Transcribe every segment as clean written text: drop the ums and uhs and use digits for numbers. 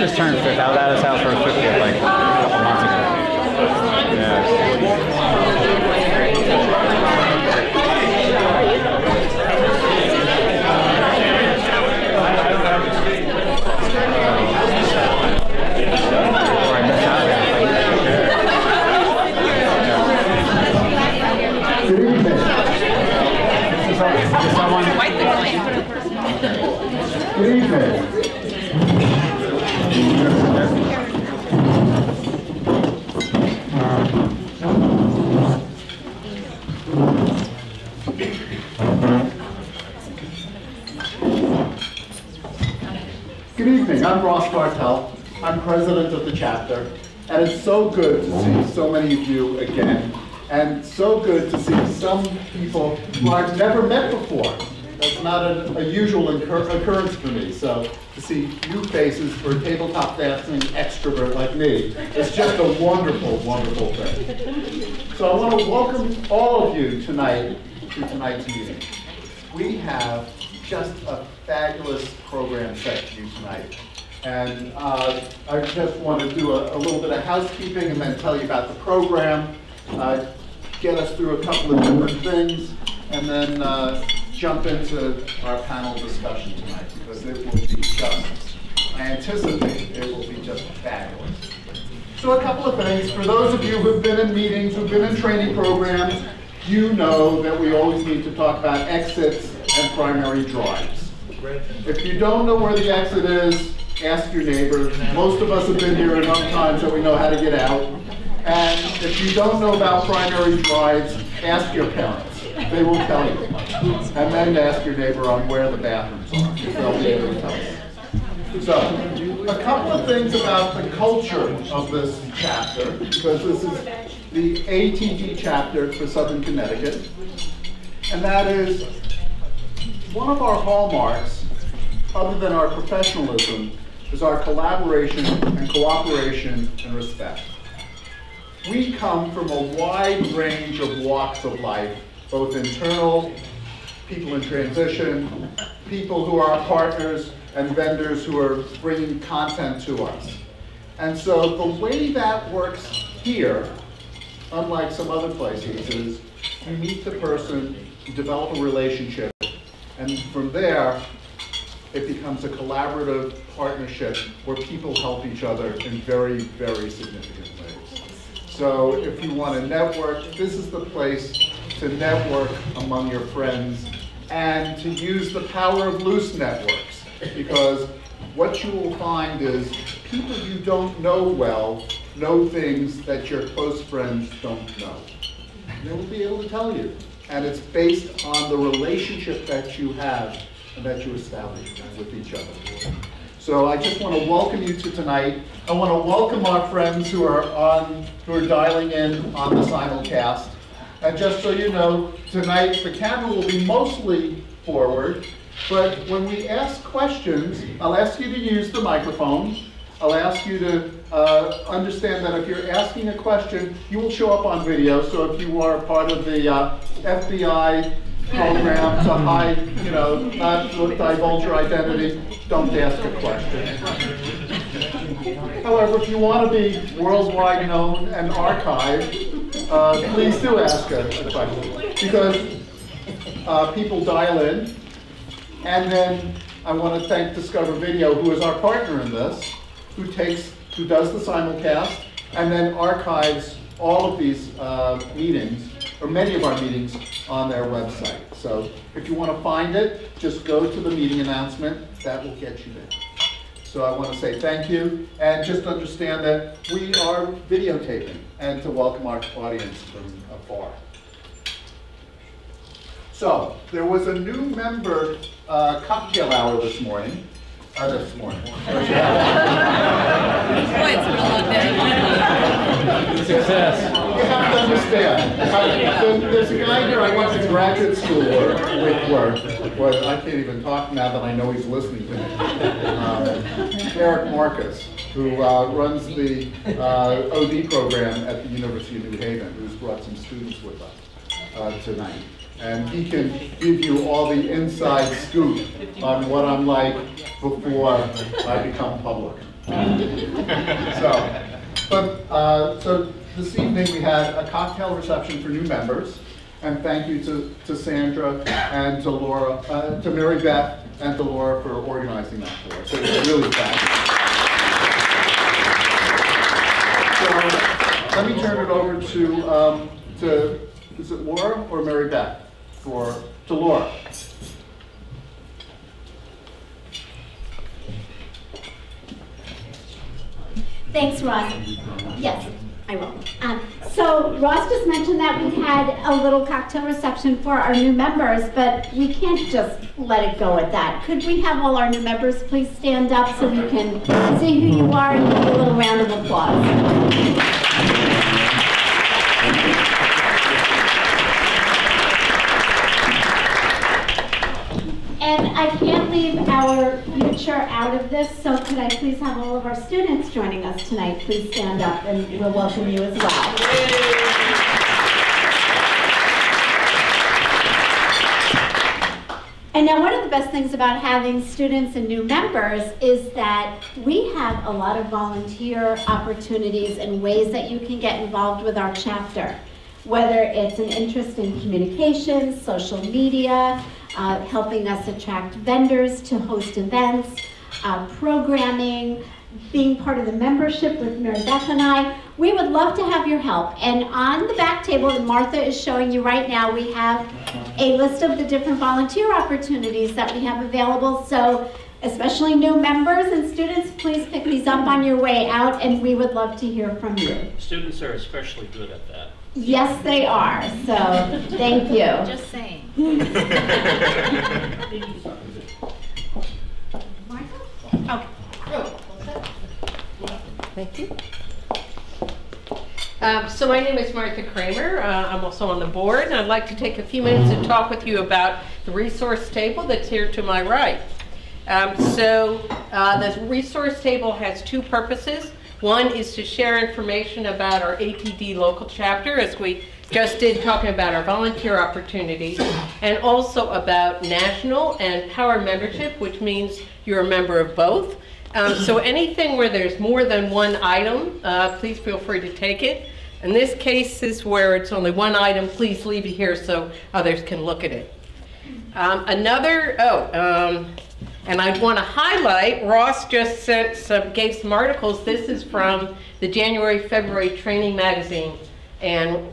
just turned 50. I was at his house for his 50th like a couple months ago. Yeah. Good evening. Good evening. Good evening. I'm Ross Bartel. I'm president of the chapter, and it's so good to see so many of you again, and so good to see some people who I've never met before. That's not a usual occurrence for me. So to see new faces for a tabletop dancing extrovert like me, it's just a wonderful, wonderful thing. So I want to welcome all of you tonight to tonight's meeting. We have just a fabulous program set for you tonight. And I just want to do a little bit of housekeeping and then tell you about the program, get us through a couple of different things, and then jump into our panel discussion tonight, because it will be just, I anticipate it will be just fabulous. So a couple of things. For those of you who've been in meetings, who've been in training programs, you know that we always need to talk about exits and primary drives. If you don't know where the exit is, ask your neighbor. Most of us have been here enough times that we know how to get out. And if you don't know about primary drives, ask your parents. They will tell you. And then ask your neighbor on where the bathrooms are. They'll be able to tell you. So, a couple of things about the culture of this chapter, because this is the ATD chapter for Southern Connecticut. And that is, one of our hallmarks, other than our professionalism, is our collaboration and cooperation and respect. We come from a wide range of walks of life, both internal, people in transition, people who are our partners, and vendors who are bringing content to us. And so the way that works here, unlike some other places, is you meet the person, you develop a relationship, and from there, it becomes a collaborative partnership where people help each other in very, very significant ways. So if you want to network, this is the place to network among your friends and to use the power of loose networks, because what you will find is people you don't know well know things that your close friends don't know. And they will be able to tell you. And it's based on the relationship that you have and that you establish with each other. So I just want to welcome you to tonight. I want to welcome our friends who are dialing in on the simulcast. And just so you know, tonight the camera will be mostly forward, but when we ask questions, I'll ask you to use the microphone. I'll ask you to understand that if you're asking a question, you will show up on video. So if you are part of the FBI program to hide, not to divulge your identity, don't ask a question. However, if you want to be worldwide known and archived, please do ask a question, because people dial in. And then I want to thank Discover Video, who is our partner in this, who does the simulcast and then archives all of these meetings, or many of our meetings, on their website. So if you want to find it, just go to the meeting announcement. That will get you there. So I want to say thank you, and just understand that we are videotaping, and to welcome our audience from afar. So there was a new member cocktail hour this morning. This morning. Success. You have to understand. There's a guy here I went to graduate school with. I can't even talk now that I know he's listening to me. Eric Marcus, who runs the OD program at the University of New Haven, who's brought some students with us tonight. and he can give you all the inside scoop on what I'm like before I become public. So this evening we had a cocktail reception for new members, and thank you to Sandra and to Laura, to Mary Beth and to Laura for organizing that for us. It was really fabulous. So let me turn it over to is it Laura or Mary Beth? To Laura. Thanks, Ross. Yes, I will. So Ross just mentioned that we had a little cocktail reception for our new members, but we can't just let it go at that. Could we have all our new members please stand up so we can see who you are and give you a little round of applause. And I can't leave our future out of this, so could I please have all of our students joining us tonight? Please stand up and we'll welcome you as well. And now one of the best things about having students and new members is that we have a lot of volunteer opportunities and ways that you can get involved with our chapter. Whether it's an interest in communications, social media, helping us attract vendors to host events, programming, being part of the membership with Mary Beth and I. We would love to have your help. And on the back table that Martha is showing you right now, we have a list of the different volunteer opportunities that we have available. So especially new members and students, please pick these up on your way out, and we would love to hear from you. Students are especially good at that. Yes, they are. So thank you. Just saying. Okay. Thank you. So my name is Martha Kramer. I'm also on the board, and I'd like to take a few minutes to talk with you about the resource table that's here to my right. The resource table has two purposes. One is to share information about our ATD local chapter, as we just did, talking about our volunteer opportunities, and also about national and power membership, which means you're a member of both. So anything where there's more than one item, please feel free to take it. In this case is where it's only one item, please leave it here so others can look at it. And I want to highlight, Ross just gave some articles. This is from the January-February training magazine. And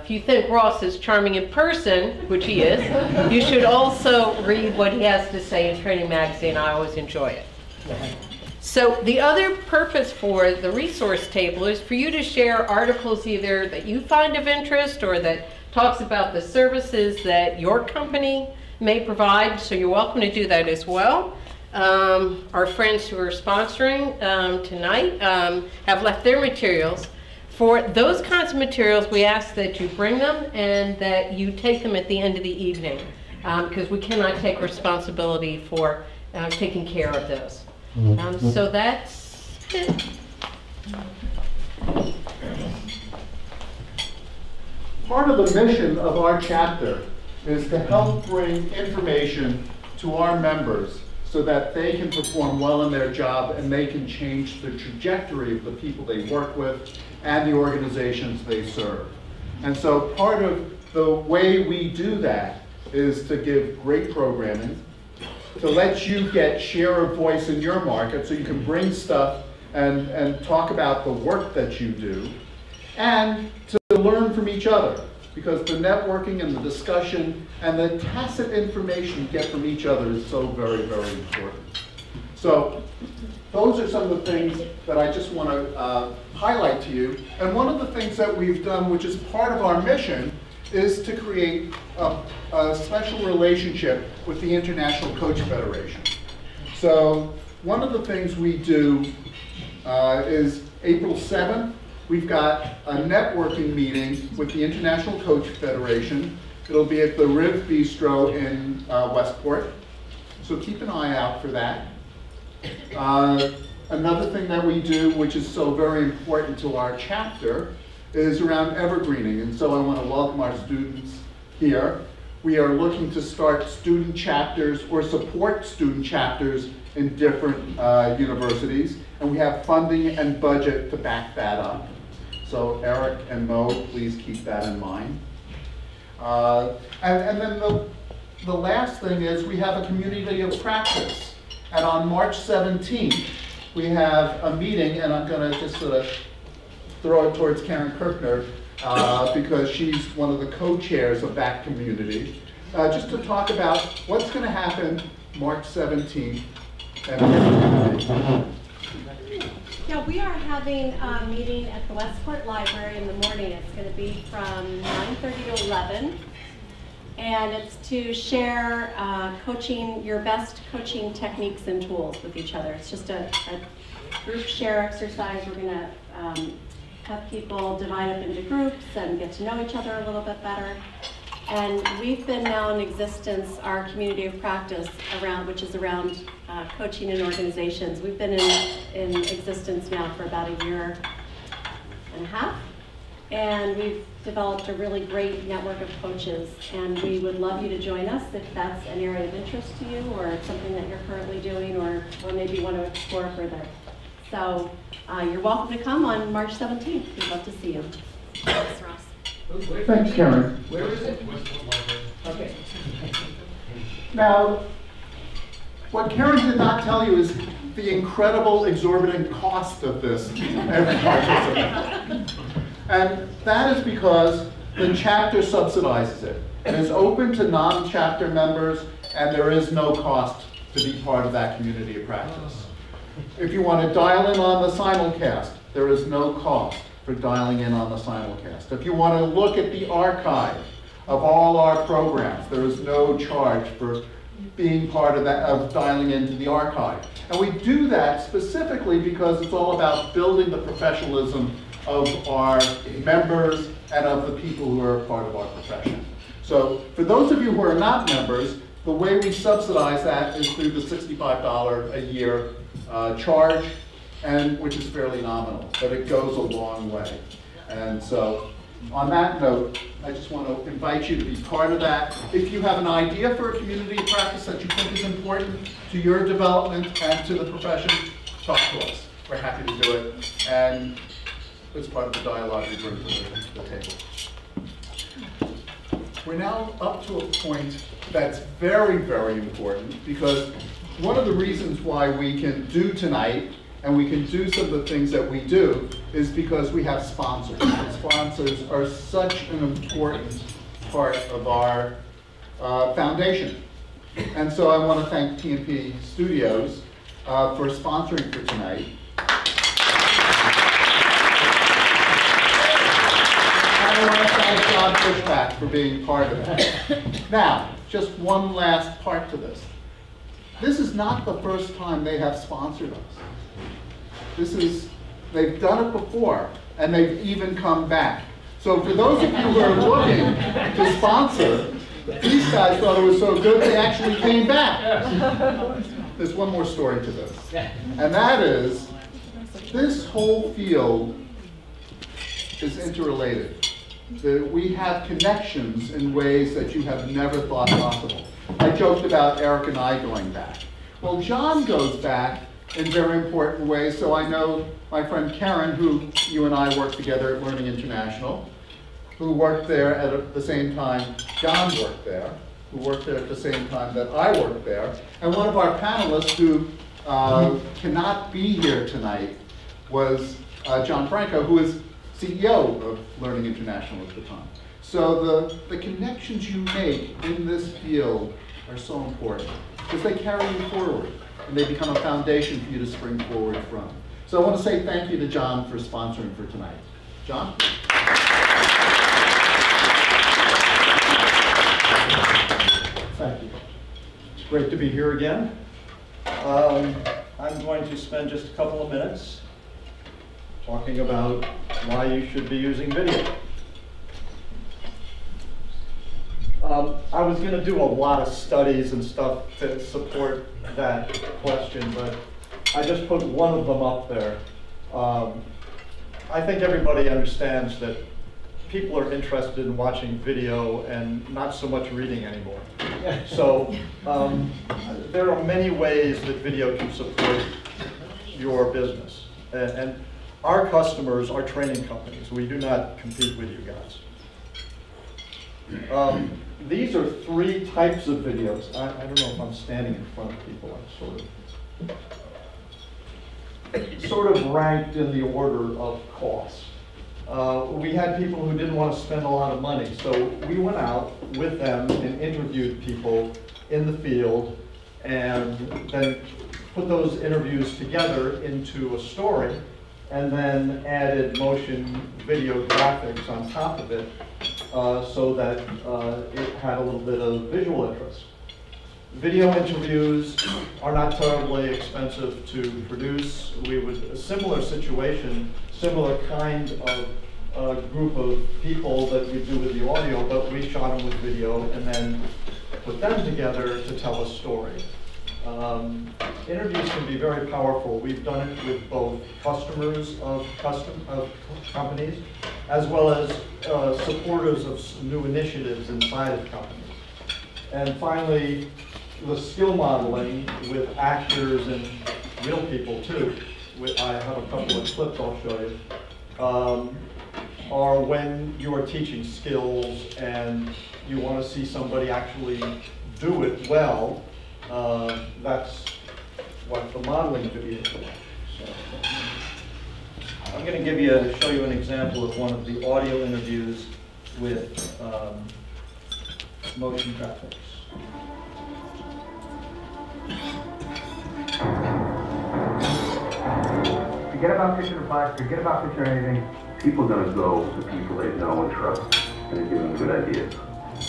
if you think Ross is charming in person, which he is, you should also read what he has to say in training magazine. I always enjoy it. So the other purpose for the resource table is for you to share articles either that you find of interest or that talks about the services that your company may provide, so you're welcome to do that as well. Our friends who are sponsoring tonight have left their materials. For those kinds of materials, we ask that you bring them and that you take them at the end of the evening, because we cannot take responsibility for taking care of those. So that's it. Part of the mission of our chapter is to help bring information to our members so that they can perform well in their job and they can change the trajectory of the people they work with and the organizations they serve. And so part of the way we do that is to give great programming, to let you get share of voice in your market so you can bring stuff and talk about the work that you do, and to learn from each other. Because the networking and the discussion and the tacit information you get from each other is so very, very important. So those are some of the things that I just want to highlight to you. And one of the things that we've done, which is part of our mission, is to create a special relationship with the International Coach Federation. So one of the things we do is April 7th, we've got a networking meeting with the International Coach Federation. It'll be at the Riv Bistro in Westport. So keep an eye out for that. Another thing that we do, which is so very important to our chapter, is around evergreening. And so I want to welcome our students here. We are looking to start student chapters or support student chapters in different universities, and we have funding and budget to back that up. So Eric and Mo, please keep that in mind. And then the last thing is we have a community of practice. And on March 17th, we have a meeting, and I'm going to just sort of throw it towards Karen Kirkner, because she's one of the co-chairs of that community, just to talk about what's going to happen March 17th. Yeah, we are having a meeting at the Westport Library in the morning. It's going to be from 9:30 to 11. And it's to share coaching, your best coaching techniques and tools with each other. It's just a group share exercise. We're going to have people divide up into groups and get to know each other a little bit better. And we've been now in existence, our community of practice which is around coaching in organizations. We've been in existence now for about a year and a half. And we've developed a really great network of coaches, and we would love you to join us if that's an area of interest to you, or something that you're currently doing, or maybe want to explore further. So you're welcome to come on March 17th. We'd love to see you. Thanks, Ross. Thanks, Karen. Where is it? Okay. Now, what Karen did not tell you is the incredible, exorbitant cost of this every participant. And that is because the chapter subsidizes it. It is open to non-chapter members, and there is no cost to be part of that community of practice. If you want to dial in on the simulcast, there is no cost for dialing in on the simulcast. If you want to look at the archive of all our programs, there is no charge for being part of that, of dialing into the archive. And we do that specifically because it's all about building the professionalism of our members and of the people who are part of our profession. So for those of you who are not members, the way we subsidize that is through the $65 a year charge, and which is fairly nominal, but it goes a long way. And so on that note, I just want to invite you to be part of that. If you have an idea for a community of practice that you think is important to your development and to the profession, talk to us. We're happy to do it. And it's part of the dialogue we bring to the table. We're now up to a point that's very, very important, because one of the reasons why we can do tonight and we can do some of the things that we do is because we have sponsors. And sponsors are such an important part of our foundation. And so I want to thank T&P Studios for sponsoring for tonight. I want to thank John Fishback for being part of that. Now, just one last part to this. This is not the first time they have sponsored us. They've done it before, and they've even come back. So for those of you who are looking to sponsor, these guys thought it was so good they actually came back. There's one more story to this, and that is this whole field is interrelated. We have connections in ways that you have never thought possible. I joked about Eric and I going back. Well, John goes back in very important ways. So I know my friend Karen, who you and I worked together at Learning International, who worked there at the same time John worked there, who worked there at the same time that I worked there. And one of our panelists who cannot be here tonight was John Franco, who is CEO of Learning International at the time. So the connections you make in this field are so important because they carry you forward and they become a foundation for you to spring forward from. So I want to say thank you to John for sponsoring for tonight. John? Thank you. It's great to be here again. I'm going to spend just a couple of minutes talking about why you should be using video. I was going to do a lot of studies and stuff to support that question, but I just put one of them up there. I think everybody understands that people are interested in watching video and not so much reading anymore. So there are many ways that video can support your business. And our customers are training companies. We do not compete with you guys. These are 3 types of videos. I don't know if I'm standing in front of people. I'm sort of ranked in the order of cost. We had people who didn't want to spend a lot of money, so we went out with them and interviewed people in the field and then put those interviews together into a story and then added motion video graphics on top of it so that it had a little bit of visual interest. Video interviews are not terribly expensive to produce. A similar situation, similar kind of group of people that we do with the audio, but we shot them with video and then put them together to tell a story. Interviews can be very powerful. We've done it with both customers of companies as well as supporters of new initiatives inside of companies. And finally, the skill modeling with actors and real people too. I have a couple of clips I'll show you. Are when you are teaching skills and you want to see somebody actually do it well. That's what the modeling video is. So, I'm going to show you an example of one of the audio interviews with motion graphics. Forget about pitching a product, forget about pitching anything. People are going to go to people they know and trust, and they give them good ideas.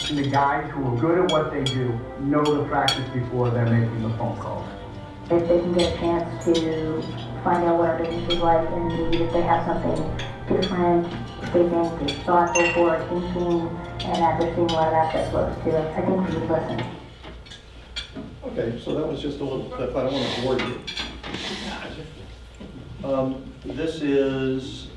And the guys who are good at what they do know the practice before they're making the phone calls. If they can get a chance to find out what our business is like, and maybe if they have something different, they think is thoughtful for thinking, and that they're seeing a lot of aspects close to it, I think we would listen. Okay, so that was just a little clip. I don't want to bore you. This is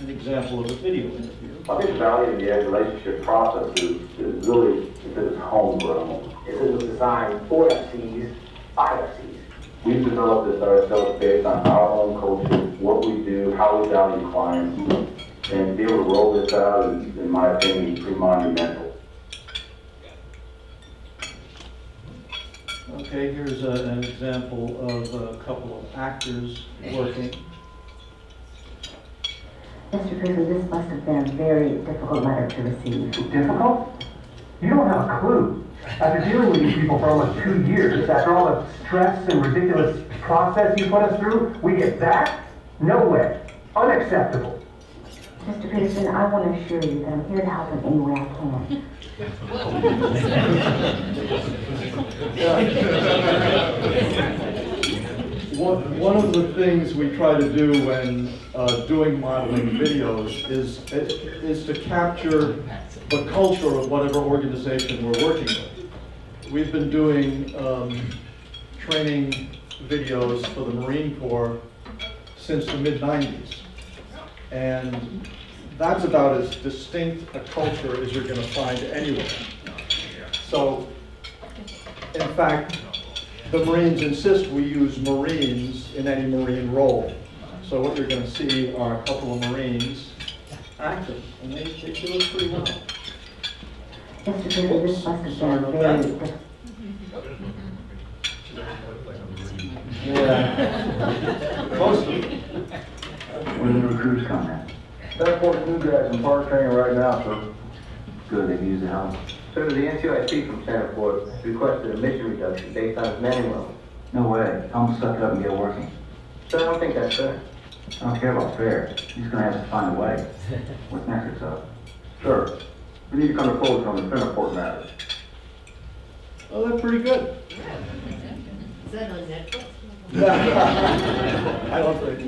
an example of a video interview. I think the value of the relationship process is really it's homegrown. It was designed for FCs, by FCs. We've developed this ourselves based on our own culture, what we do, how we value clients, and to be able to roll this out is, in my opinion, pretty monumental. Okay, here's an example of a couple of actors working. Mr. Grizzly, this must have been a very difficult letter to receive. Difficult? You don't have a clue. After dealing with these people for almost 2 years, after all the stress and ridiculous process you put us through, we get that? No way. Unacceptable. Mr. Peterson, I want to assure you that I'm here to help in any way I can. One of the things we try to do when doing modeling videos is to capture the culture of whatever organization we're working with. We've been doing training videos for the Marine Corps since the mid-90s. And that's about as distinct a culture as you're going to find anywhere. So, in fact, the Marines insist we use Marines in any Marine role. So what you're going to see are a couple of Marines acting, and they do it pretty well. Mr. Grizzly, this must have been very difficult. Yeah. Most of them. When the recruits come in. Airport new grads in park training right now, so. Good, they can use the help. So the NCIC from Centerport requested a mission reduction based on his manning level. No way. Tell them to suck it up and get working. So I don't think that's fair. I don't care about fair. He's gonna have to find a way. What's next, up? Sure. We need to come to closure on the Centerport matter. Oh, that's pretty good. Is that on Netflix? I love it.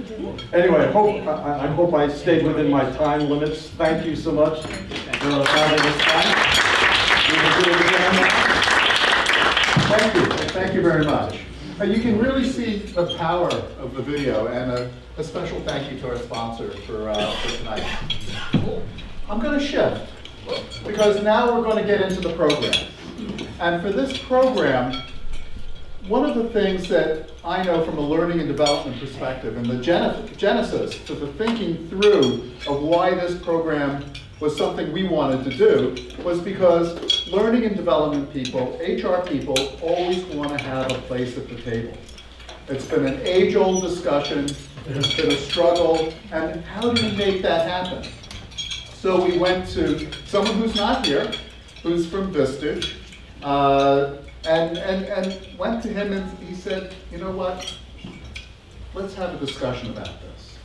Anyway, I hope I stayed within my time limits. Thank you so much for having us back. We will do it again. Thank you very much. You can really see the power of the video, and a special thank you to our sponsor for tonight. I'm going to shift, because now we're going to get into the program. And for this program, one of the things that I know from a learning and development perspective, and the genesis to the thinking through of why this program was something we wanted to do, was because learning and development people, HR people, always want to have a place at the table. It's been an age-old discussion, it's been a struggle, and how do we make that happen? So we went to someone who's not here, who's from Vistage, and went to him, and he said, you know what, let's have a discussion about this.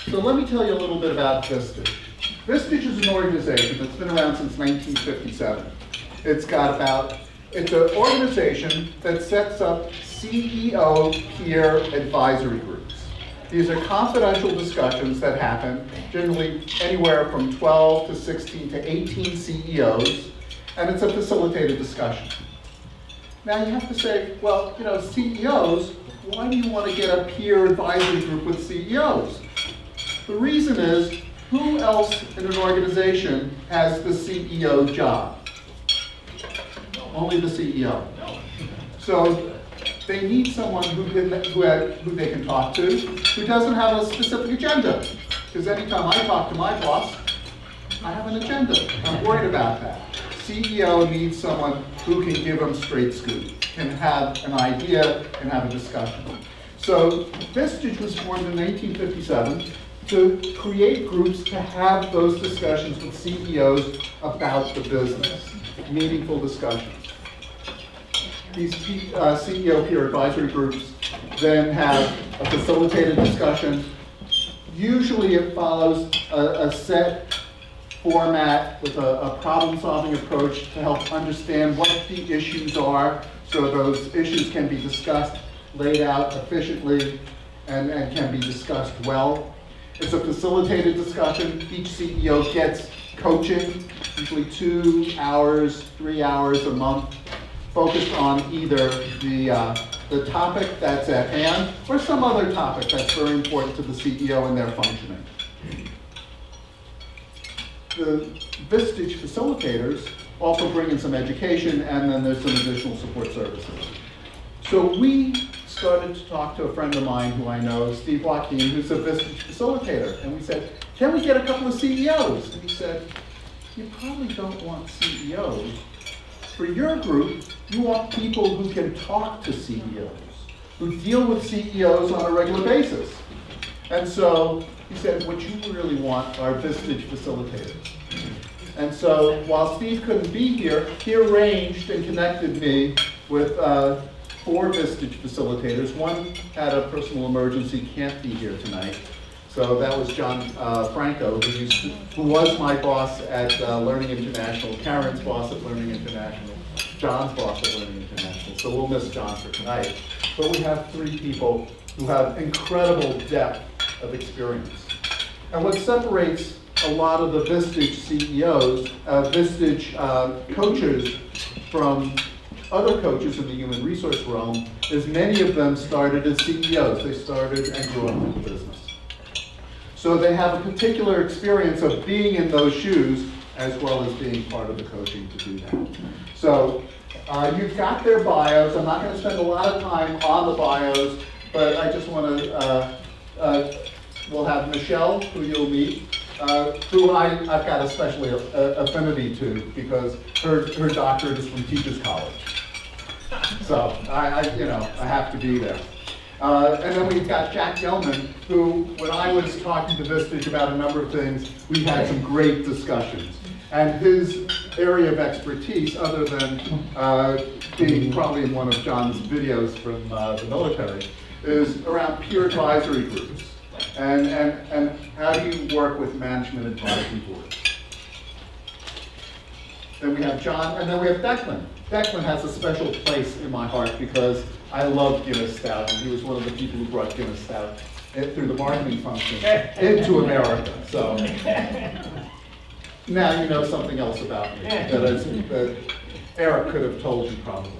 So let me tell you a little bit about Vistage. Vistage is an organization that's been around since 1957. It's an organization that sets up CEO peer advisory groups. These are confidential discussions that happen, generally anywhere from 12 to 16 to 18 CEOs, and it's a facilitated discussion. Now you have to say, well, you know, CEOs, why do you want to get a peer advisory group with CEOs? The reason is, who else in an organization has the CEO job? Only the CEO. So they need someone who they can talk to, who doesn't have a specific agenda. Because anytime I talk to my boss, I have an agenda. I'm worried about that. CEO needs someone who can give them straight scoop, can have an idea, can have a discussion. So Vistage was formed in 1957 to create groups to have those discussions with CEOs about the business, meaningful discussions. These CEO peer advisory groups then have a facilitated discussion. Usually it follows a set format with a problem-solving approach to help understand what the issues are, so those issues can be discussed, laid out efficiently, and can be discussed well. It's a facilitated discussion. Each CEO gets coaching, usually 2 hours, 3 hours a month, focused on either the topic that's at hand or some other topic that's very important to the CEO and their functioning. The Vistage facilitators also bring in some education, and then there's some additional support services. So we started to talk to a friend of mine who I know, Steve Joaquin, who's a Vistage facilitator, and we said, can we get a couple of CEOs? And he said, you probably don't want CEOs. For your group, you want people who can talk to CEOs, who deal with CEOs on a regular basis. And so he said, what you really want are Vistage facilitators. And so while Steve couldn't be here, he arranged and connected me with 4 Vistage facilitators. One had a personal emergency, can't be here tonight. So that was John Franco, who was my boss at Learning International, Karen's boss at Learning International, John's boss at Learning International. So we'll miss John for tonight. But we have 3 people who have incredible depth of experience. And what separates a lot of the Vistage CEOs, Vistage coaches from other coaches in the human resource realm is many of them started as CEOs. They started and grew up in the business. So they have a particular experience of being in those shoes as well as being part of the coaching to do that. So you've got their bios. I'm not going to spend a lot of time on the bios, but I just want to, we'll have Michelle, who you'll meet, who I've got a special affinity to because her doctorate is from Teachers College. So I have to be there. And then we've got Jack Gelman, who, when I was talking to Vistage about a number of things, we had some great discussions. And his area of expertise, other than being probably in one of John's videos from the military, is around peer advisory groups. And how do you work with management advisory boards? Then we have John, and then we have Declan. Declan has a special place in my heart because I love Guinness Stout, and he was one of the people who brought Guinness Stout through the marketing function into America. So now you know something else about me that Eric could have told you probably.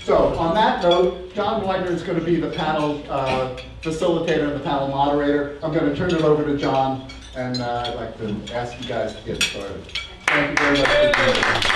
So on that note, John Wagner is going to be the panel facilitator and the panel moderator. I'm going to turn it over to John, and I'd like to ask you guys to get started. Thank you very much for being here.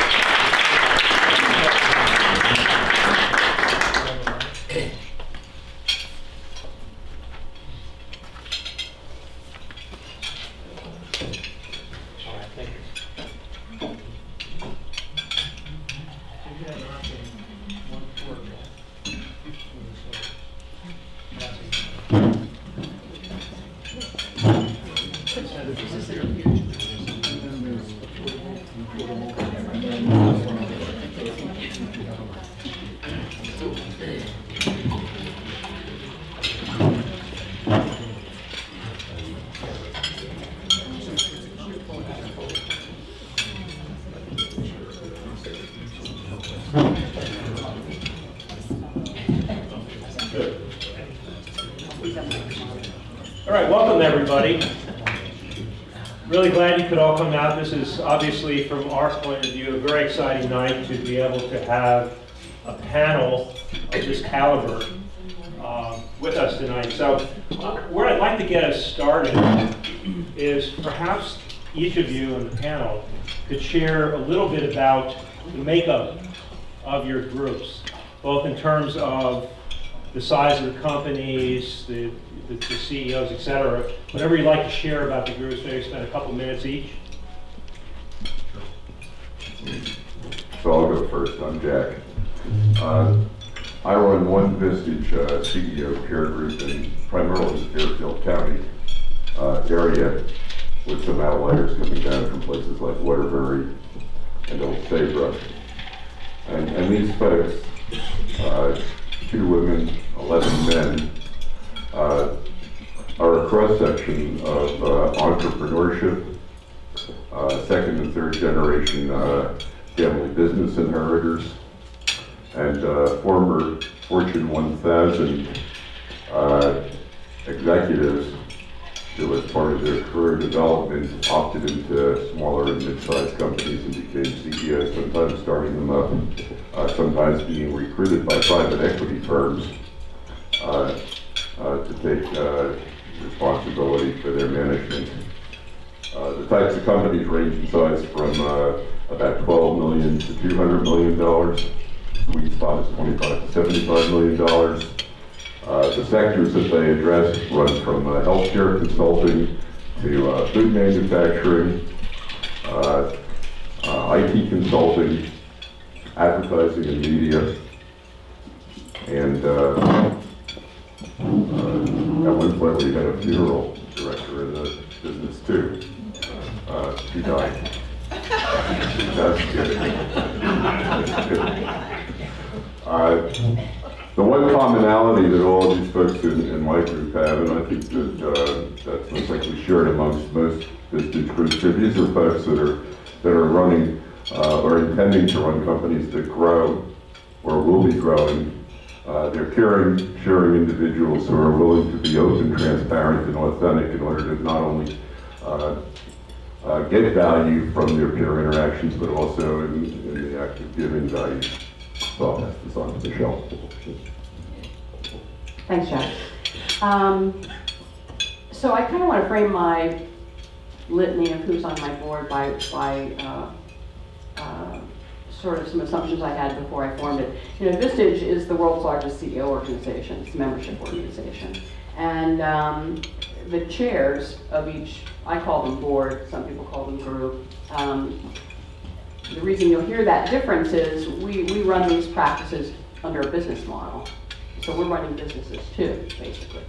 All right, welcome everybody. Really glad you could all come out. This is obviously, from our point of view, a very exciting night to be able to have a panel of this caliber with us tonight. So where I'd like to get us started is perhaps each of you in the panel could share a little bit about the makeup of your groups, both in terms of the size of the companies, the CEOs, et cetera. Whatever you'd like to share about the groups, maybe spend a couple minutes each. So I'll go first. I'm Jack. I run One Vistage CEO peer group in primarily the Fairfield County area, with some outliers coming down from places like Waterbury and Old Saybrook. And these folks, 2 women, 11 men, are a cross-section of entrepreneurship, second and third generation family business inheritors, and former Fortune 1000 executives who, as part of their career development, opted into smaller and mid-sized companies and became CEOs, sometimes starting them up, sometimes being recruited by private equity firms to take responsibility for their management. The types of companies range in size from about $12 million to $200 million. Sweet spot is $25 to $75 million. The sectors that they address run from healthcare consulting to food manufacturing, IT consulting, advertising and media, and at one point we had a funeral director in the business too. She died. That's good. That's good. The one commonality that all of these folks in my group have, and I think that's most likely shared amongst most business groups, these are folks that are running or intending to run companies that grow or will be growing. They're caring, sharing individuals who are willing to be open, transparent, and authentic in order to not only get value from their peer interactions, but also in the act of giving value. So I'll pass this on to Michelle. Thanks, Jack. So I kind of want to frame my litany of who's on my board by sort of some assumptions I had before I formed it. You know, Vistage is the world's largest CEO organization. It's a membership organization. And the chairs of each, I call them board, some people call them group. The reason you'll hear that difference is we run these practices under a business model. So we're running businesses too, basically.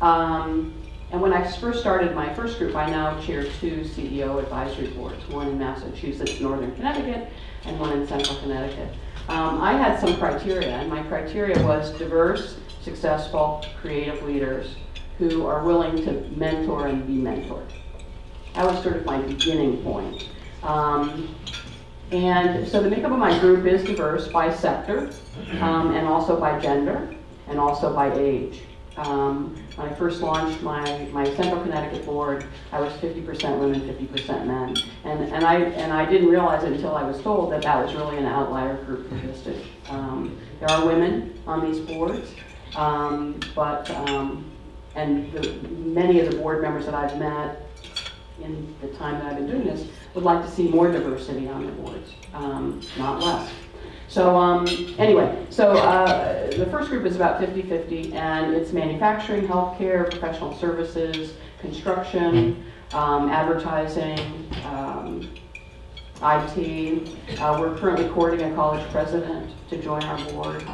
And when I first started my first group, I now chair 2 CEO advisory boards, one in Massachusetts, Northern Connecticut, and one in Central Connecticut. I had some criteria, and my criteria was diverse, successful, creative leaders who are willing to mentor and be mentored. That was sort of my beginning point. And so the makeup of my group is diverse by sector, and also by gender, and also by age. When I first launched my Central Connecticut board, I was 50% women, 50% men. And I didn't realize it until I was told that that was really an outlier group for Vistage. There are women on these boards, many of the board members that I've met in the time that I've been doing this would like to see more diversity on the boards, not less. So anyway, the first group is about 50-50, and it's manufacturing, healthcare, professional services, construction, advertising, IT. We're currently courting a college president to join our board.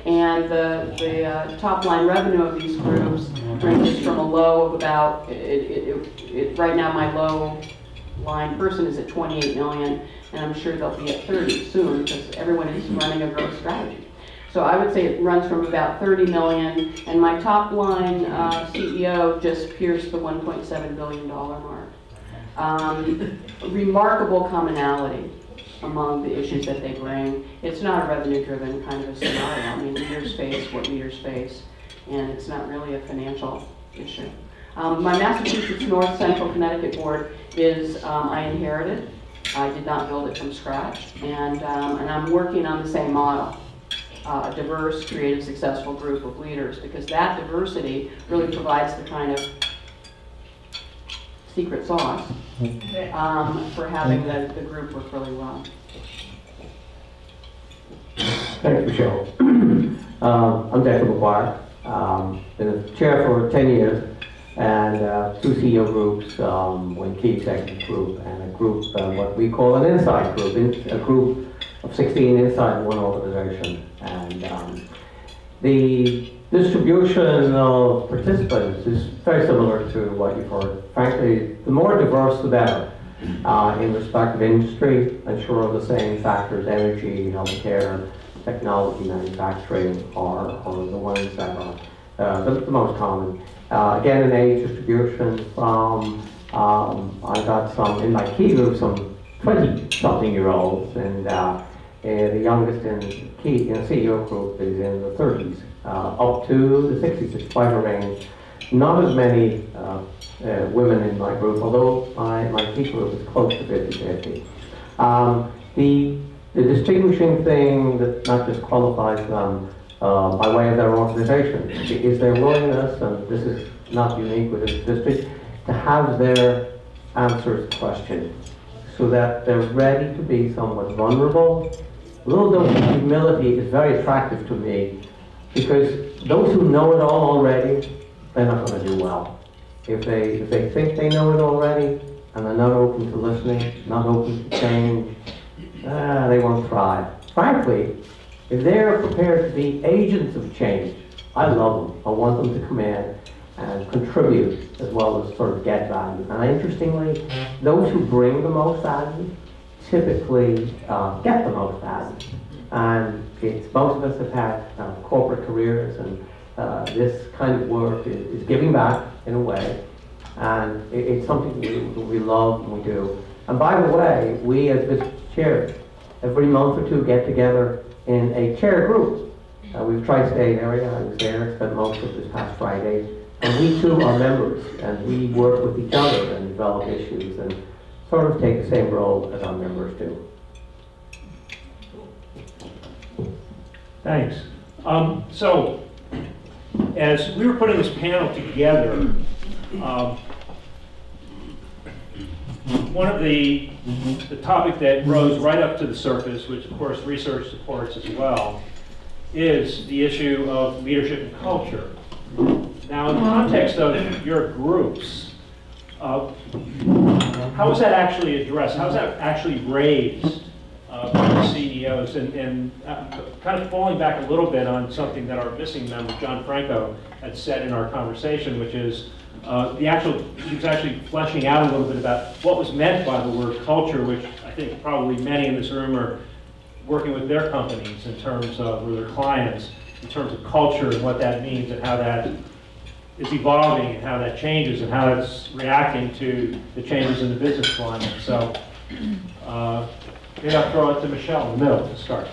And the top line revenue of these groups ranges from a low of about, right now my low line person is at 28 million, and I'm sure they'll be at 30 soon because everyone is running a growth strategy. So I would say it runs from about 30 million, and my top line CEO just pierced the $1.7 billion mark. Remarkable commonality among the issues that they bring. It's not a revenue-driven kind of a scenario. I mean, leaders face what leaders face, and it's not really a financial issue. My Massachusetts North Central Connecticut board is, I inherited. I did not build it from scratch, and I'm working on the same model. A diverse, creative, successful group of leaders, because that diversity really provides the kind of secret sauce for having the group work really well. Thanks, Michelle. I'm Dr. McGuire. Been a chair for 10 years, and 2 CEO groups, 1 key executive group, and a group, what we call an inside group, a group of 16 inside one organization. And the distribution of participants is very similar to what you've heard. Frankly, the more diverse, the better. In respect of industry, I'm sure the same factors, energy, healthcare, technology, manufacturing, are the ones that are the most common. Again, an age distribution from, I got some, in my key group, some 20-something-year-olds, and the youngest in CEO group is in the 30s, up to the 60s. It's quite a range. Not as many women in my group, although my key group is close to 50-50. The distinguishing thing that not just qualifies them by way of their organization is their willingness, and this is not unique with this district, to have their answers questioned, so that they're ready to be somewhat vulnerable. A little dose of humility is very attractive to me, because those who know it all already, they're not going to do well. If they think they know it already, and they're not open to listening, not open to change, they won't thrive. Frankly, if they're prepared to be agents of change, I love them. I want them to come in and contribute as well as sort of get value. And interestingly, those who bring the most value typically get the most value. And most of us have had corporate careers, and this kind of work is giving back in a way. And it's something we love and we do. And by the way, we as business chairs, every month or 2 get together in a chair group. We've tri-state area. I was there, spent most of this past Friday. And we too are members, and we work with each other and develop issues and sort of take the same role as our members do. Thanks. So, as we were putting this panel together, one of the topic that rose right up to the surface, which of course research supports as well, is the issue of leadership and culture. Now, in the context of your groups, how is that actually addressed? How is that actually raised by the CEOs? And kind of falling back a little bit on something that our missing member, John Franco, had said in our conversation, which is he was actually fleshing out a little bit about what was meant by the word culture, which I think probably many in this room are working with their companies in terms of, or their clients, in terms of culture and what that means and how that is evolving and how that changes and how it's reacting to the changes in the business climate. So maybe I'll throw it to Michelle in the middle to start.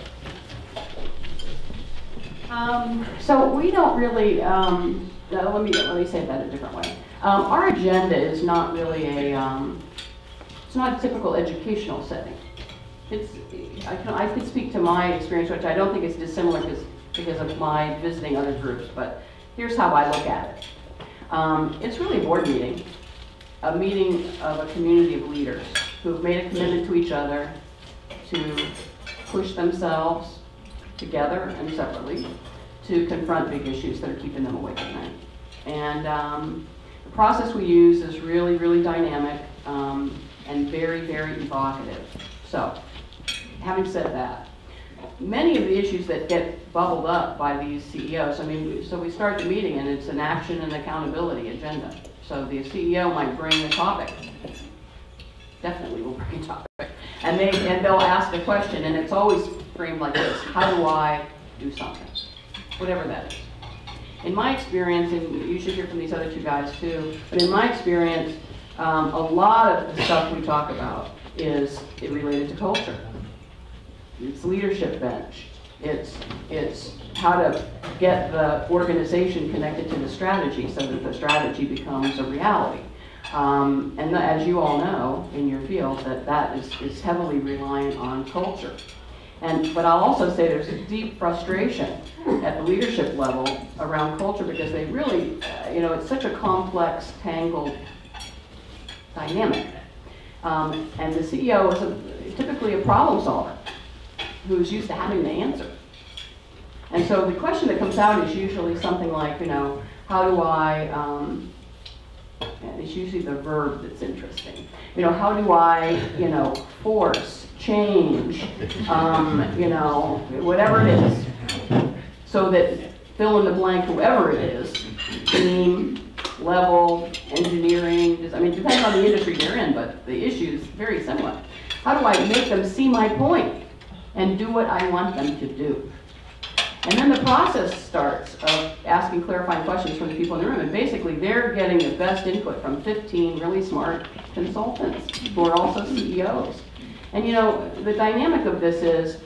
So we don't really, let me say that a different way. Our agenda is not really it's not a typical educational setting. I could speak to my experience, which I don't think is dissimilar because of my visiting other groups, but here's how I look at it. It's really a board meeting, a meeting of a community of leaders who've made a commitment to each other to push themselves together and separately to confront big issues that are keeping them awake at night. And the process we use is really, really dynamic and very, very evocative. So, having said that, many of the issues that get bubbled up by these CEOs, I mean, so we start the meeting and it's an action and accountability agenda. So the CEO might bring the topic. Definitely will bring a topic. And they'll ask a question, and it's always framed like this: how do I do something? Whatever that is. In my experience, and you should hear from these other two guys too, but in my experience, a lot of the stuff we talk about is related to culture. It's leadership bench. It's how to get the organization connected to the strategy so that the strategy becomes a reality. As you all know in your field, that is heavily reliant on culture. But I'll also say there's a deep frustration at the leadership level around culture because they really, it's such a complex, tangled dynamic. And the CEO is typically a problem solver who's used to having the answer. And so the question that comes out is usually something like, how do I, and it's usually the verb that's interesting. How do I, force, change, whatever it is, so that fill in the blank, whoever it is, team, level, engineering, I mean, depending on the industry they're in, but the issue is very similar. How do I make them see my point and do what I want them to do? And then the process starts of asking clarifying questions from the people in the room, and basically they're getting the best input from 15 really smart consultants who are also CEOs. And the dynamic of this is,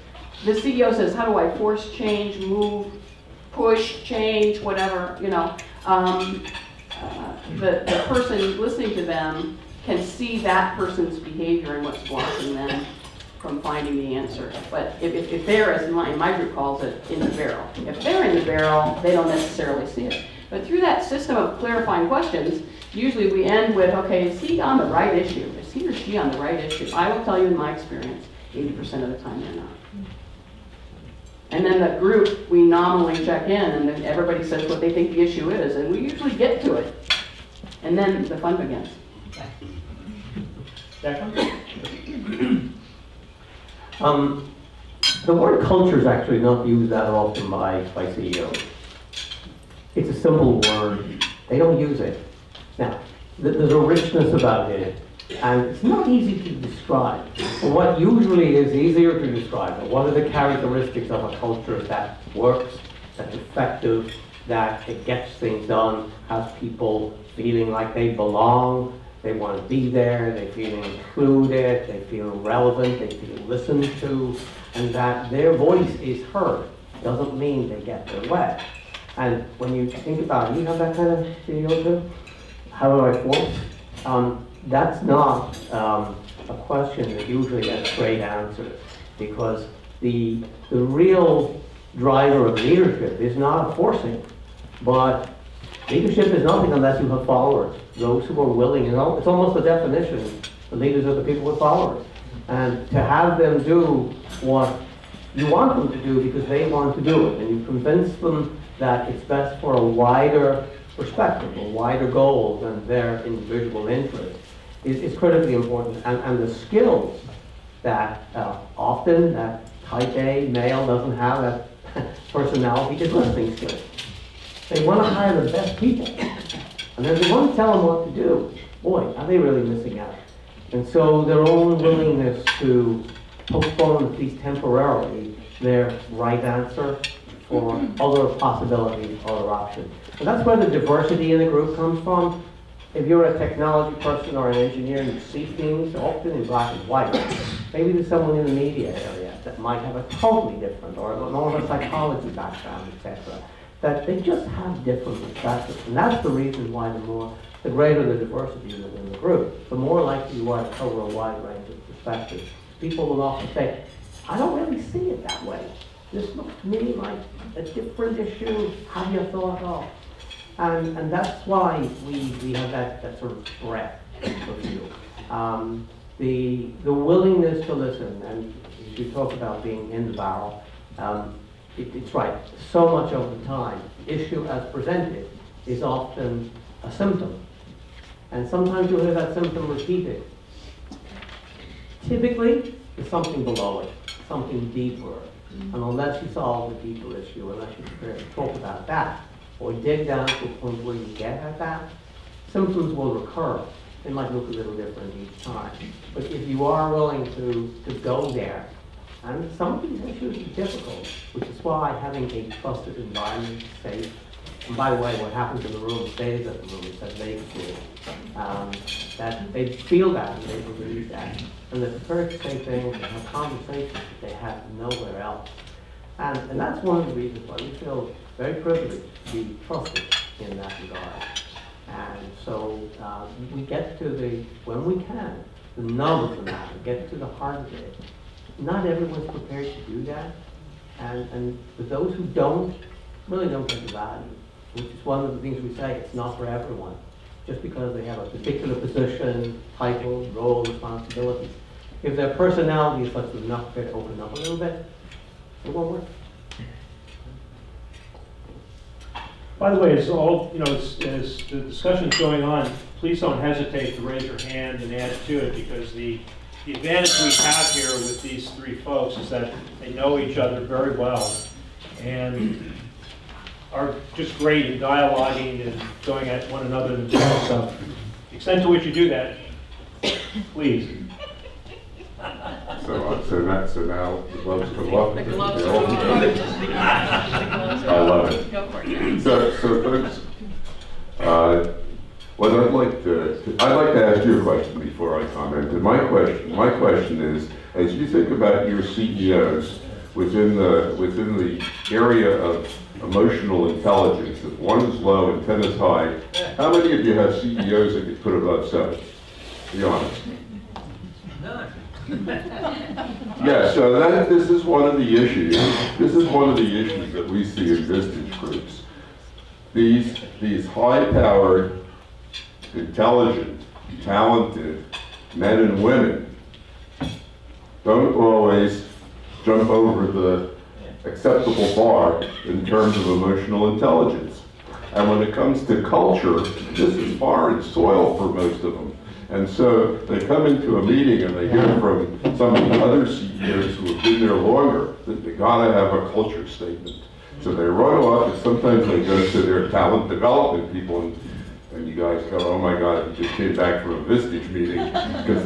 the CEO says, how do I force change, move, push, change, whatever, the person listening to them can see that person's behavior and what's blocking them from finding the answer. But if they're, as my group calls it, in the barrel. If they're in the barrel, they don't necessarily see it. But through that system of clarifying questions, usually we end with, okay, is he on the right issue? Is he or she on the right issue? I will tell you in my experience, 80% of the time they're not. And then the group, we nominally check in, and then everybody says what they think the issue is, and we usually get to it. And then the fun begins. The word culture is actually not used that often by CEOs. It's a simple word. They don't use it. Now, there's a richness about it, and it's not easy to describe. But what usually is easier to describe, what are the characteristics of a culture that works, that's effective, that it gets things done, has people feeling like they belong, they want to be there, they feel included, they feel relevant, they feel listened to, and that their voice is heard. Doesn't mean they get their way. And when you think about it, you have that kind of CEO too? How do I force? That's not a question that usually gets straight answers, because the real driver of leadership is not a forcing, but leadership is nothing unless you have followers. Those who are willing, it's almost a definition. The leaders are the people with followers. And to have them do what you want them to do because they want to do it, and you convince them that it's best for a wider perspective, a wider goal than their individual interests, is critically important. And the skills that often that type A male doesn't have, that personality, is listening skills. They want to hire the best people. And then they want to tell them what to do. Boy, are they really missing out. And so their own willingness to postpone, at least temporarily, their right answer for other possibilities, other options. And that's where the diversity in the group comes from. If you're a technology person or an engineer, you see things often in black and white. Maybe there's someone in the media area. that might have a totally different, or more of a psychology background, etc. That they just have different perspectives. And that's the reason why the greater the diversity within the group, the more likely you are to cover a wide range of perspectives. People will often say, I don't really see it that way. This looks to me like a different issue. Have you thought of? And that's why we have that sort of breadth of view. The willingness to listen, and you talk about being in the barrel, it's right. So much of the time, issue as presented is often a symptom. And sometimes you'll hear that symptom repeated. Typically, there's something below it, something deeper. And unless you solve the deeper issue, unless you're prepared to talk about that, or dig down to a point where you get at that, symptoms will recur. They might look a little different each time. But if you are willing to go there, and some of these issues are difficult, which is why having a trusted environment, safe, and by the way, what happens in the room stays at the room, it's that they feel. That they feel that and they believe that. And they're prepared to say things and have conversations that they have nowhere else. And that's one of the reasons why we feel very privileged to be trusted in that regard. And so we get to when we can, the nub of the matter, get to the heart of it. Not everyone's prepared to do that. And for those who don't, really don't get the value, which is one of the things we say, it's not for everyone. Just because they have a particular position, title, role, responsibilities. If their personality is such that they're not prepared to open up a little bit, it won't work. By the way, as the discussion's going on, please don't hesitate to raise your hand and add to it, because the advantage we have here with these three folks is that they know each other very well and are just great at dialoguing and going at one another themselves. So, the extent to which you do that, please. So now the gloves come up. The gloves are I love it. Go for it. So folks, what I'd like to ask you a question before I comment. And my question is, as you think about your CEOs within the area of emotional intelligence, if 1 is low and 10 is high, how many of you have CEOs that could put above 7? Be honest. None. Yeah, so this is one of the issues. This is one of the issues that we see in Vistage groups. These high-powered, intelligent, talented men and women don't always jump over the acceptable bar in terms of emotional intelligence. And when it comes to culture, this is foreign soil for most of them. And so they come into a meeting and they hear from some of the other CEOs who have been there longer that they gotta have a culture statement. So they run off, and sometimes they go to their talent development people, and you guys go, oh my God, you just came back from a Vistage meeting because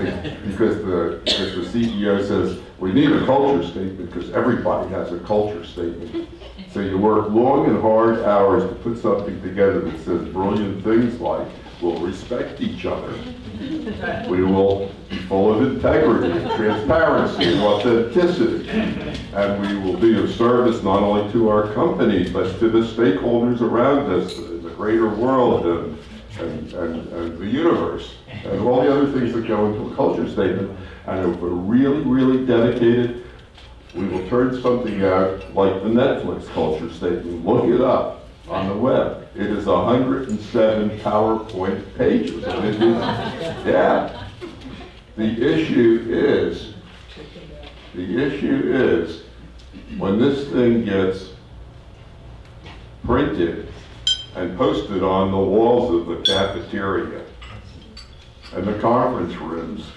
the CEO says, we need a culture statement because everybody has a culture statement. So you work long and hard hours to put something together that says brilliant things like, we'll respect each other. We will be full of integrity, transparency, and authenticity. And we will be of service not only to our company, but to the stakeholders around us, the greater world, and the universe, and all the other things that go into a culture statement. And if we're really, really dedicated, we will turn something out like the Netflix culture statement. Look it up on the web. It is 107 PowerPoint pages. And it is, yeah. The issue is, when this thing gets printed and posted on the walls of the cafeteria and the conference rooms,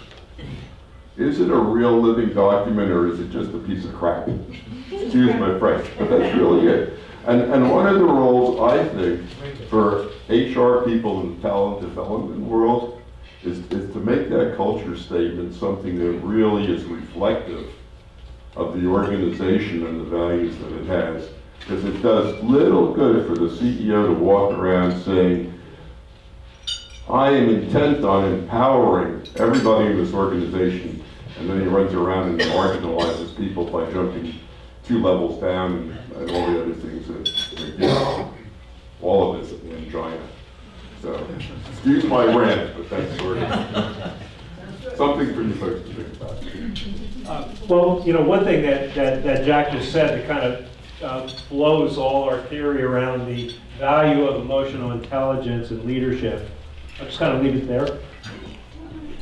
is it a real living document or is it just a piece of crap? Excuse my French, but that's really it. And one of the roles, I think, for HR people in the talent development world is to make that culture statement something that really is reflective of the organization and the values that it has. Because it does little good for the CEO to walk around saying, I am intent on empowering everybody in this organization and then he runs around and marginalizes people by jumping 2 levels down and all the other things that give all of us an angina. So, excuse my rant, but that's sort of something for you folks to think about. Well, you know, one thing that Jack just said that kind of flows all our theory around the value of emotional intelligence and leadership. I'll just kind of leave it there.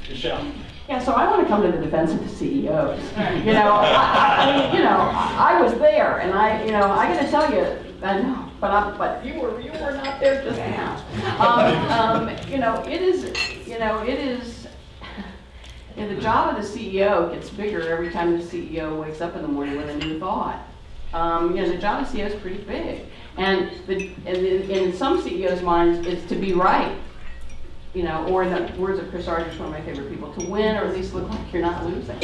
Michelle. Yeah, so I want to come to the defense of the CEOs. You know, I was there, and I got to tell you, I know, but you were not there just now. It is. The job of the CEO gets bigger every time the CEO wakes up in the morning with a new thought. The job of CEO is pretty big, and in some CEOs' minds, it's to be right. Or in the words of Chris Ardrich, one of my favorite people, to win or at least look like you're not losing.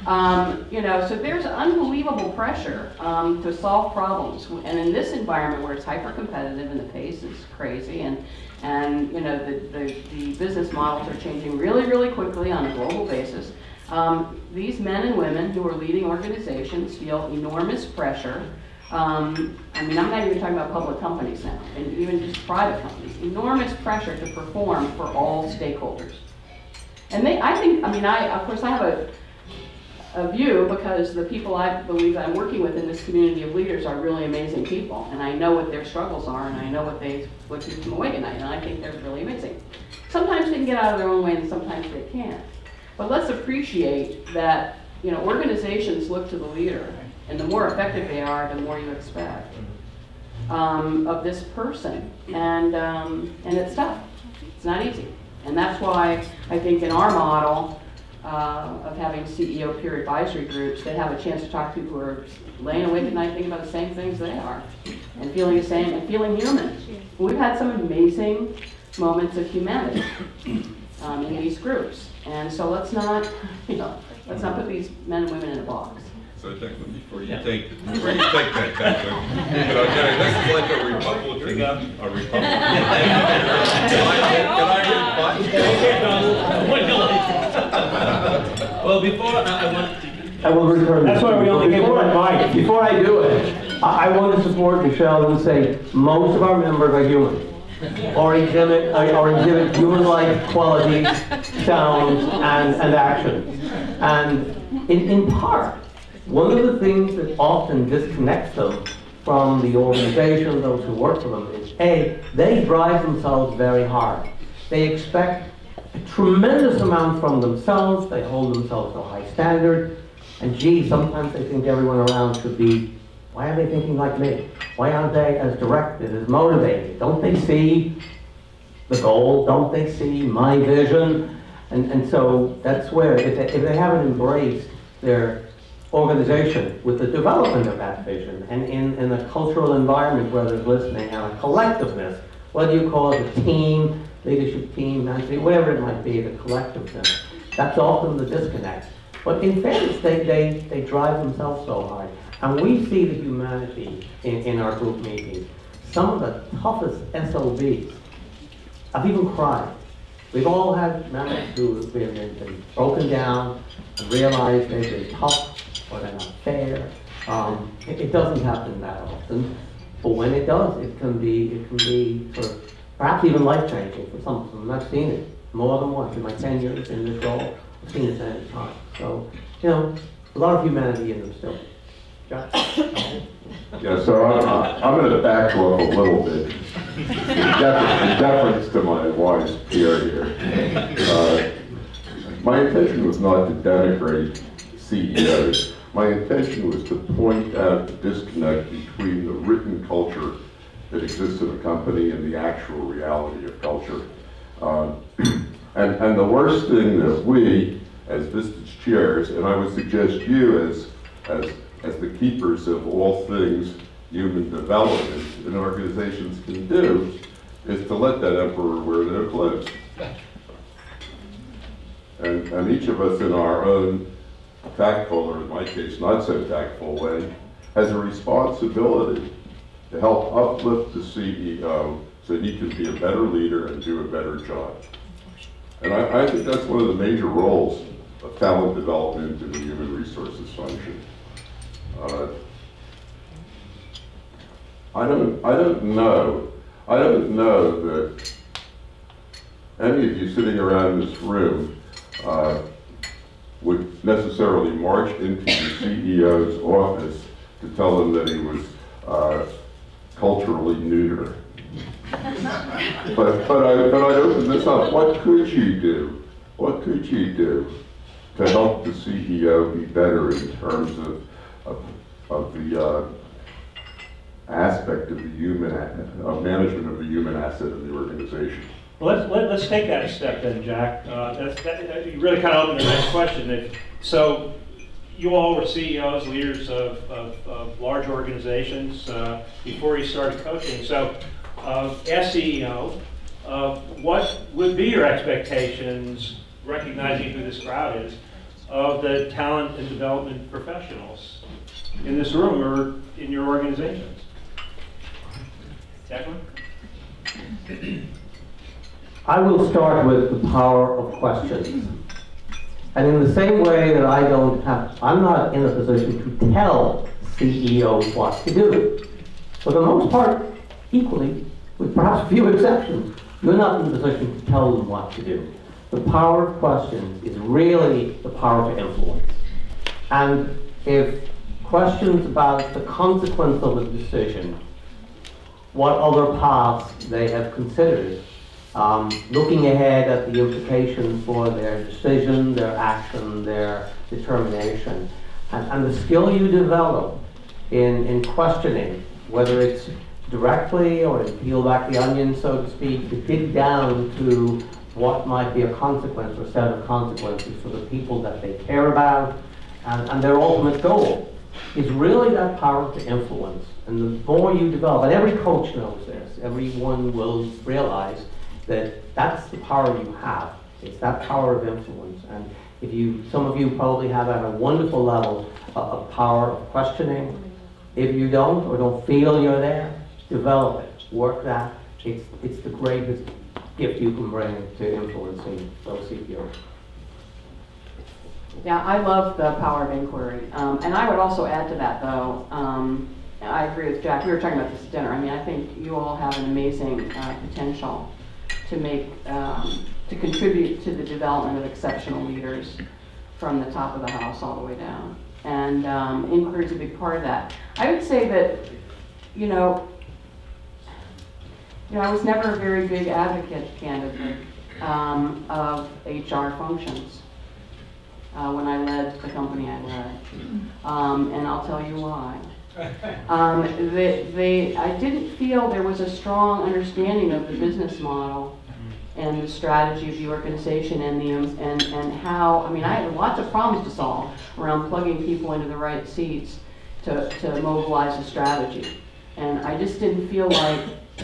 So there's unbelievable pressure to solve problems, and in this environment where it's hyper competitive and the pace is crazy, and the business models are changing really, really quickly on a global basis. These men and women who are leading organizations feel enormous pressure. I'm not even talking about public companies now, and even just private companies. Enormous pressure to perform for all stakeholders. And of course I have a view because the people I believe I'm working with in this community of leaders are really amazing people, and I know what their struggles are, and I know what keeps them awake at night, and I think they're really amazing. Sometimes they can get out of their own way, and sometimes they can't. But let's appreciate that organizations look to the leader. And the more effective they are, the more you expect of this person. And it's tough. It's not easy. And that's why I think in our model of having CEO peer advisory groups, they have a chance to talk to people who are laying awake at night thinking about the same things they are and feeling the same and feeling human. We've had some amazing moments of humanity in these groups. And so let's not put these men and women in a box. So I think before you take that, Patrick, this is like a Republican. Well, before I want to. I will return. That's why we only give one mic. Before I do it, I want to support Michelle and say most of our members are human, or exhibit human-like qualities, sounds, and actions. And in part, one of the things that often disconnects them from the organization, those who work for them, is they drive themselves very hard. They expect a tremendous amount from themselves, they hold themselves to a high standard, and sometimes they think everyone around should be, why are they thinking like me? Why aren't they as directed, as motivated? Don't they see the goal? Don't they see my vision? And so that's where, if they haven't embraced their organization with the development of that vision, and in a cultural environment where there's listening and a collectiveness, whether you call it a team, leadership team, management, whatever it might be, the collectiveness, that's often the disconnect. But in fairness, they drive themselves so hard. And we see the humanity in our group meetings. Some of the toughest SOBs. I've even cried. We've all had members who have been broken down and realized they've been tough or they're not fair. It doesn't happen that often, but when it does, it can be sort of perhaps even life-changing for some of them. I've seen it more than once in my 10 years in this role. I've seen it many times. So, a lot of humanity in them still. John? Yeah, so I'm going to back off a little bit in deference to my wise peer here. My intention was not to denigrate CEOs. My intention was to point out the disconnect between the written culture that exists in a company and the actual reality of culture. And the worst thing that we, as Vistage chairs, and I would suggest you as the keepers of all things human development in organizations can do, is to let that emperor wear no clothes. And each of us in our own tactful, or in my case, not so tactful way, has a responsibility to help uplift the CEO so he can be a better leader and do a better job. And I think that's one of the major roles talent development and the human resources function. I don't know that any of you sitting around this room would necessarily march into the CEO's office to tell him that he was culturally neuter. But I'd open this up. What could you do? What could you do to help the CEO be better in terms of the aspect of the management of the human asset of the organization? Well, let's take that a step then, Jack. You really kind of opened the next question. So you all were CEOs, leaders of large organizations before you started coaching. So as CEO, what would be your expectations, recognizing who this crowd is, of the talent and development professionals in this room or in your organizations? Declan? I will start with the power of questions. And in the same way that I'm not in a position to tell CEOs what to do. For the most part, equally, with perhaps a few exceptions, you're not in a position to tell them what to do. The power of questions is really the power to influence. And if questions about the consequence of a decision, what other paths they have considered, looking ahead at the implications for their decision, their action, their determination, and the skill you develop in questioning, whether it's directly or to peel back the onion, so to speak, to dig down to what might be a consequence or set of consequences for the people that they care about and their ultimate goal, is really that power to influence. And the more you develop, and every coach knows this, everyone will realize that that's the power you have. It's that power of influence. And some of you probably have at a wonderful level of power of questioning. If you don't or don't feel you're there, develop it, work that. It's the greatest gift you can bring to influencing those CEOs. Yeah, I love the power of inquiry. And I would also add to that, though, I agree with Jack. We were talking about this at dinner. I mean, I think you all have an amazing potential to to contribute to the development of exceptional leaders from the top of the house all the way down. And inquiry is a big part of that. I would say that, I was never a very big advocate, candidly, of HR functions when I led the company I led. And I'll tell you why. I didn't feel there was a strong understanding of the business model and the strategy of the organization and how, I had lots of problems to solve around plugging people into the right seats to mobilize a strategy. And I just didn't feel like,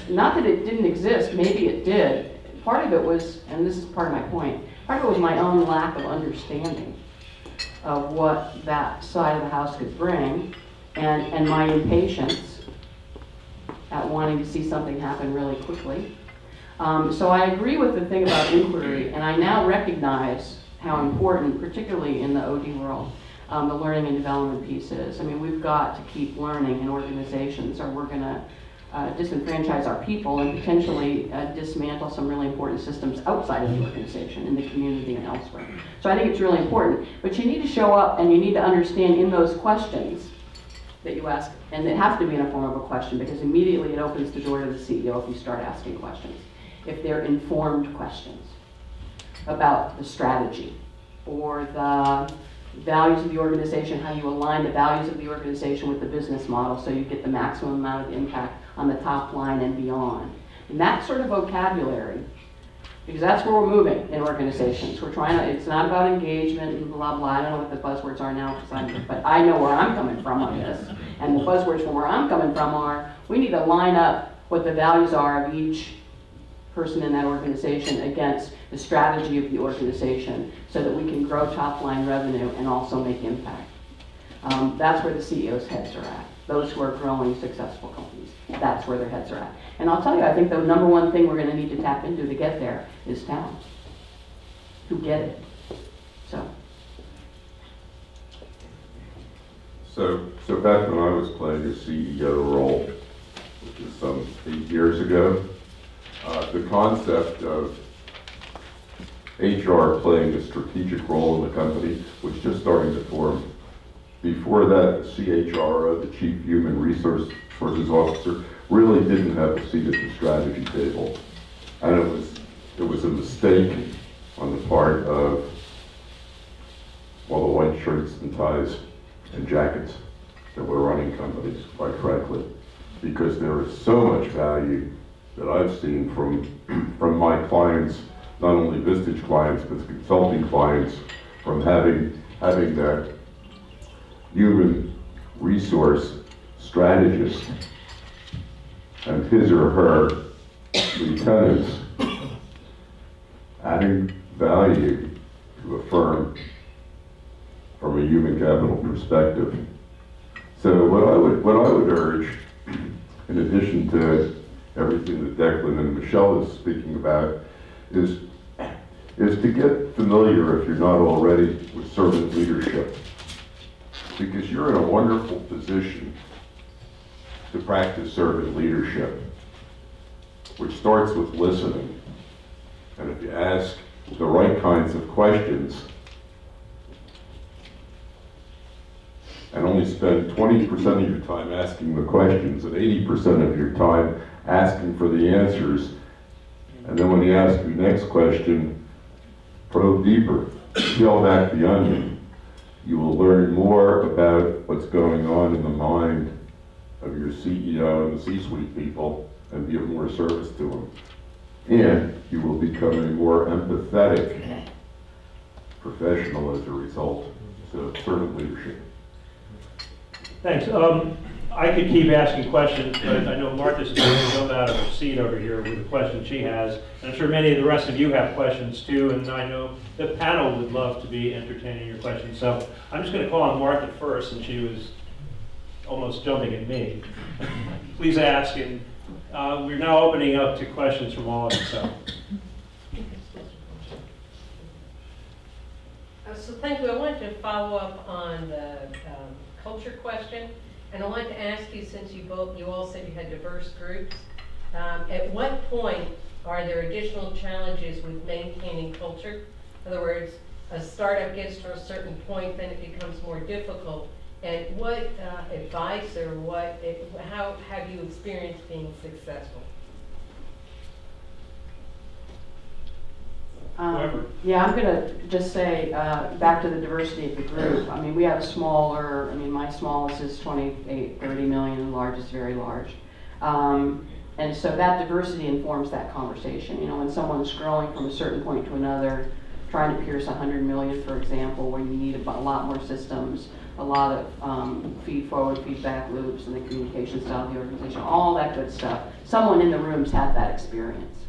not that it didn't exist, maybe it did. Part of it was, and this is part of my point, part of it was my own lack of understanding of what that side of the house could bring, and my impatience at wanting to see something happen really quickly. So I agree with the thing about inquiry, and I now recognize how important, particularly in the OD world, the learning and development piece is. We've got to keep learning in organizations, or we're going to disenfranchise our people and potentially dismantle some really important systems outside of the organization, in the community and elsewhere. So I think it's really important. But you need to show up and you need to understand in those questions that you ask, and it has to be in a form of a question, because immediately it opens the door to the CEO if you start asking questions. If they're informed questions about the strategy or the values of the organization, how you align the values of the organization with the business model so you get the maximum amount of impact on the top line and beyond. And that sort of vocabulary, because that's where we're moving in organizations. We're trying to, it's not about engagement and blah, blah. I don't know what the buzzwords are now, but I know where I'm coming from on this. And the buzzwords from where I'm coming from are, we need to line up what the values are of each person in that organization against the strategy of the organization so that we can grow top line revenue and also make impact. That's where the CEO's heads are at. Those who are growing successful companies, that's where their heads are at. And I'll tell you, I think the number one thing we're going to need to tap into to get there is talent, who get it. So So back when I was playing a CEO role, which is some 8 years ago, the concept of HR playing a strategic role in the company was just starting to form. Before that, the CHRO, the Chief Human Resources Officer, really didn't have a seat at the strategy table. And it was a mistake on the part of, well, the white shirts and ties and jackets that were running companies, quite frankly, because there is so much value that I've seen from my clients, not only Vistage clients, but consulting clients, from having that human resource strategist and his or her lieutenants adding value to a firm from a human capital perspective. So what I would urge, in addition to everything that Declan and Michelle is speaking about, is to get familiar, if you're not already, with servant leadership. Because you're in a wonderful position to practice servant leadership, which starts with listening. And if you ask the right kinds of questions, and only spend 20% of your time asking the questions and 80% of your time asking for the answers, and then when he asks you next question, probe deeper, peel back the onion. You will learn more about what's going on in the mind of your CEO and the C-suite people and be of more service to them. And you will become a more empathetic professional as a result. So, servant leadership. Thanks. I could keep asking questions, but I know Martha's going to jump out of her seat over here with the question she has. And I'm sure many of the rest of you have questions too, and I know the panel would love to be entertaining your questions. So I'm just going to call on Martha first, and she was almost jumping at me. Please ask, and we're now opening up to questions from all of you. So thank you. I wanted to follow up on the culture question, and I wanted to ask you, since you all said you had diverse groups, at what point are there additional challenges with maintaining culture? In other words, a startup gets to a certain point, then it becomes more difficult. And what advice or how have you experienced being successful? Yeah, I'm going to just say, back to the diversity of the group. I mean, we have a smaller, my smallest is 28, 30 million, and largest is very large. And so that diversity informs that conversation. You know, when someone's growing from a certain point to another, trying to pierce 100 million, for example, where you need a lot more systems, a lot of feed-forward, feedback loops, and the communication style of the organization, all that good stuff. Someone in the room's had that experience,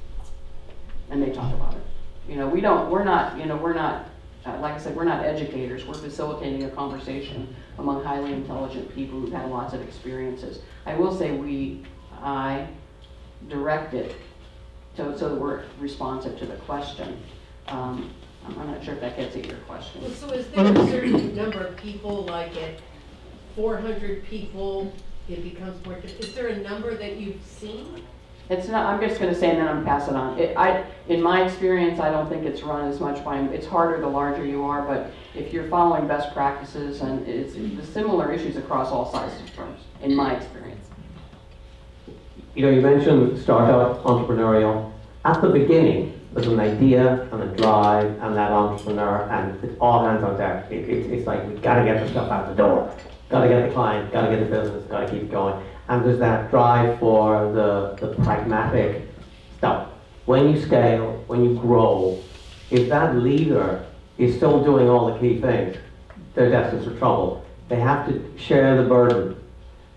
and they talk about it. You know, we're not, like I said, we're not educators. We're facilitating a conversation among highly intelligent people who've had lots of experiences. I will say I direct it so that we're responsive to the question. I'm not sure if that gets at your question. Well, so is there a certain number of people, like at 400 people, it becomes more difficult? Is there a number that you've seen? It's not, I'm just going to say, and then I'm passing on. In my experience, I don't think it's run as much by, it's harder the larger you are, but if you're following best practices, and it's the similar issues across all sizes of firms, in my experience. You know, you mentioned startup, entrepreneurial. At the beginning, there's an idea and a drive and that entrepreneur, and it's all hands on deck. It's like, we've got to get the stuff out the door. Got to get the client, got to get the business, got to keep going. And there's that drive for the pragmatic stuff. When you scale, when you grow, if that leader is still doing all the key things, they're destined for trouble. They have to share the burden.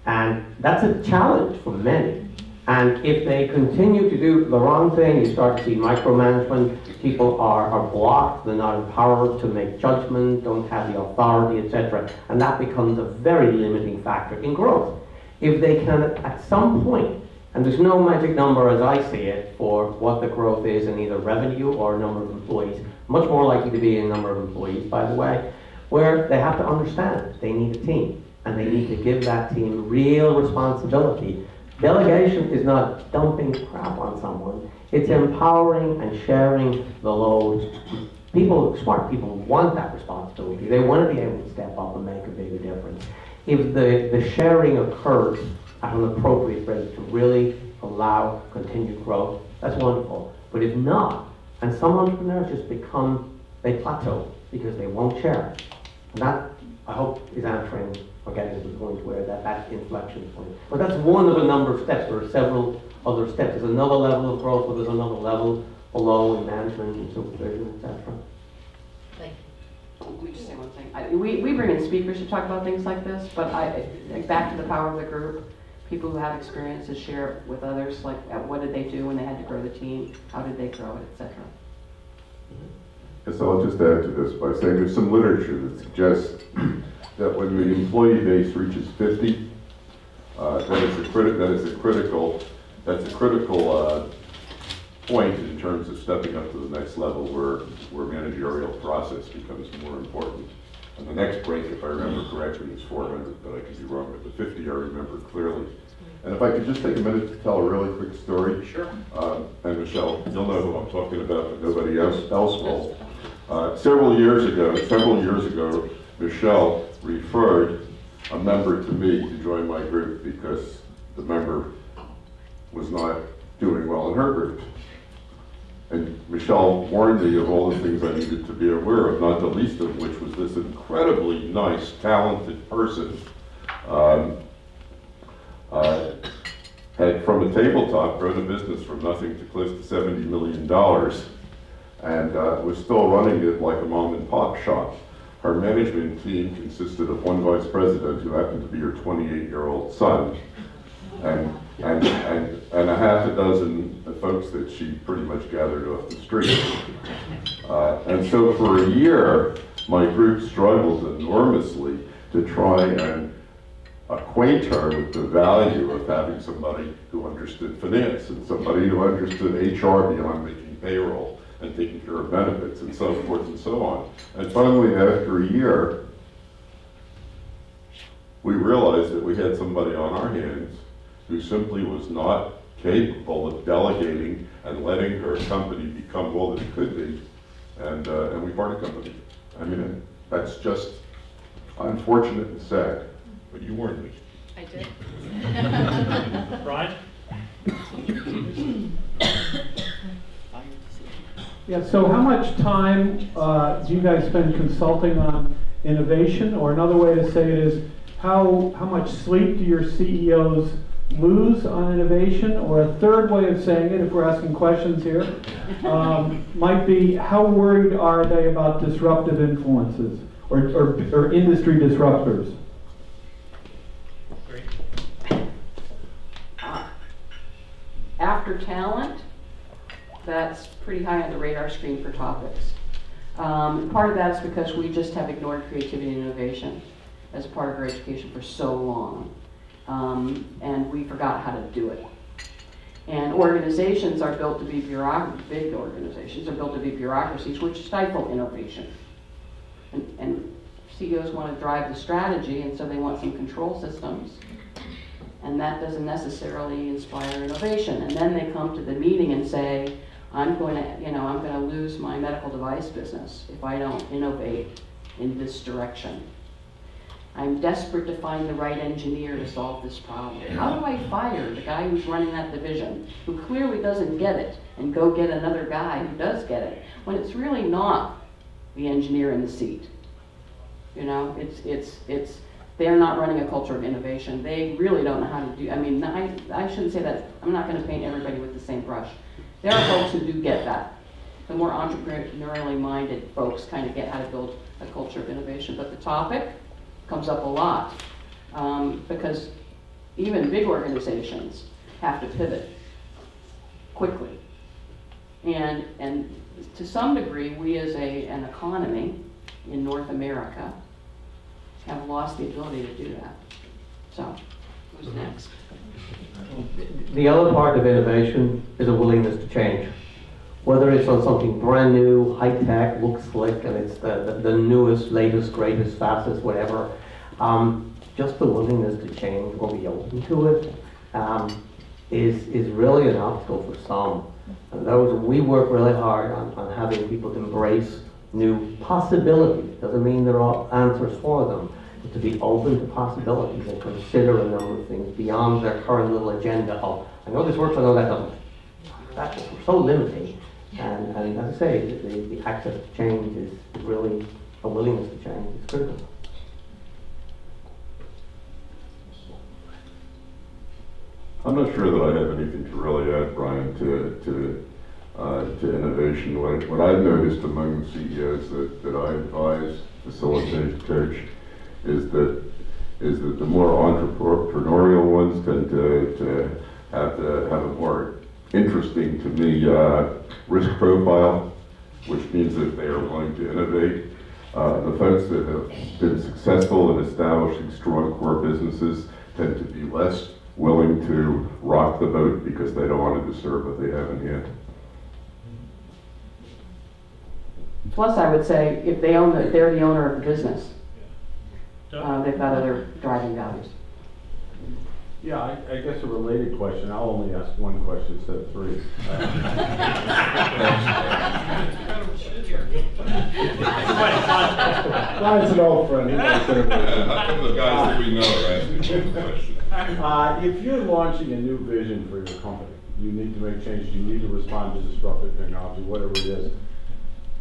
And that's a challenge for many. And if they continue to do the wrong thing, you start to see micromanagement. People are blocked, they're not empowered to make judgment, don't have the authority, etc. And that becomes a very limiting factor in growth. If they can, at some point, and there's no magic number as I see it for what the growth is in either revenue or number of employees, much more likely to be in number of employees, by the way, where they have to understand they need a team. and they need to give that team real responsibility. Delegation is not dumping crap on someone. It's empowering and sharing the load. People, smart people, want that responsibility. They want to be able to step up and make a bigger difference. If the sharing occurs at an appropriate rate to really allow continued growth, that's wonderful. But if not, and some entrepreneurs just they plateau because they won't share. And that, I hope, is answering or getting to the point where that inflection point. But that's one of a number of steps. There are several other steps. There's another level of growth, but there's another level below in management and supervision, etc. Let me just say one thing. We bring in speakers to talk about things like this, but back to the power of the group, people who have experiences share it with others, like what did they do when they had to grow the team, how did they grow it, etc. Yes, I'll just add to this by saying there's some literature that suggests that when the employee base reaches 50, that's a critical point in terms of stepping up to the next level where managerial process becomes more important. And the next break, if I remember correctly, is 400, but I could be wrong, but the 50 I remember clearly. And if I could just take a minute to tell a really quick story. Sure. And Michelle, you'll know who I'm talking about, but nobody else will. Several years ago, Michelle referred a member to me to join my group because the member was not doing well in her group. And Michelle warned me of all the things I needed to be aware of, not the least of which was this incredibly nice, talented person had, from a tabletop, grown a business from nothing to close to $70 million, and was still running it like a mom and pop shop. Her management team consisted of one vice president who happened to be her 28-year-old son, and a half a dozen folks that she pretty much gathered off the street. And so for a year, my group struggled enormously to try and acquaint her with the value of having somebody who understood finance and somebody who understood HR beyond making payroll and taking care of benefits and so forth and so on. And finally, after a year, we realized that we had somebody on our hands who simply was not capable of delegating and letting her company become all that it could be, and we parted company. I mean, that's just unfortunate and sad, but you warned me. I did. Brian? Yeah, so how much time do you guys spend consulting on innovation? Or another way to say it is, how much sleep do your CEOs lose on innovation? Or a third way of saying it, if we're asking questions here, might be, how worried are they about disruptive influences or industry disruptors? After talent, that's pretty high on the radar screen for topics. Part of that is because we just have ignored creativity and innovation as a part of our education for so long. And we forgot how to do it. And organizations are built to be big organizations are built to be bureaucracies which stifle innovation. And CEOs want to drive the strategy, and so they want some control systems. And that doesn't necessarily inspire innovation. And then they come to the meeting and say, I'm going to lose my medical device business if I don't innovate in this direction. I'm desperate to find the right engineer to solve this problem. How do I fire the guy who's running that division, who clearly doesn't get it, and go get another guy who does get it, when it's really not the engineer in the seat? You know, they're not running a culture of innovation. They really don't know how to do, I mean, I shouldn't say that, I'm not going to paint everybody with the same brush. There are folks who do get that. The more entrepreneurially minded folks kind of get how to build a culture of innovation. But the topic comes up a lot because even big organizations have to pivot quickly. And to some degree, we as an economy in North America have lost the ability to do that. So, who's next? The other part of innovation is a willingness to change. Whether it's on something brand new, high-tech, looks slick, and it's the newest, latest, greatest, fastest, whatever. just the willingness to change or be open to it is really an obstacle for some. And we work really hard on having people to embrace new possibilities. Doesn't mean there are answers for them, but to be open to possibilities and consider a number of things beyond their current little agenda of, I know this works, I know that doesn't. That's so limiting. And as I say, the access to change is really, a willingness to change is critical. I'm not sure that I have anything to really add, Brian, to innovation. What I've noticed among the CEOs that I advise, facilitate, coach, is that the more entrepreneurial ones tend to have a more interesting, to me, risk profile, which means that they are willing to innovate. The folks that have been successful in establishing strong core businesses tend to be less willing to rock the boat because they don't want to disturb what they have in hand. Plus, I would say, if they're the owner of the business, they've got other driving values. Yeah, I guess a related question. I'll only ask one question instead of three. Brian's an old friend. How come the guys that we know are asking one question? If you're launching a new vision for your company, you need to make changes, you need to respond to disruptive technology, whatever it is.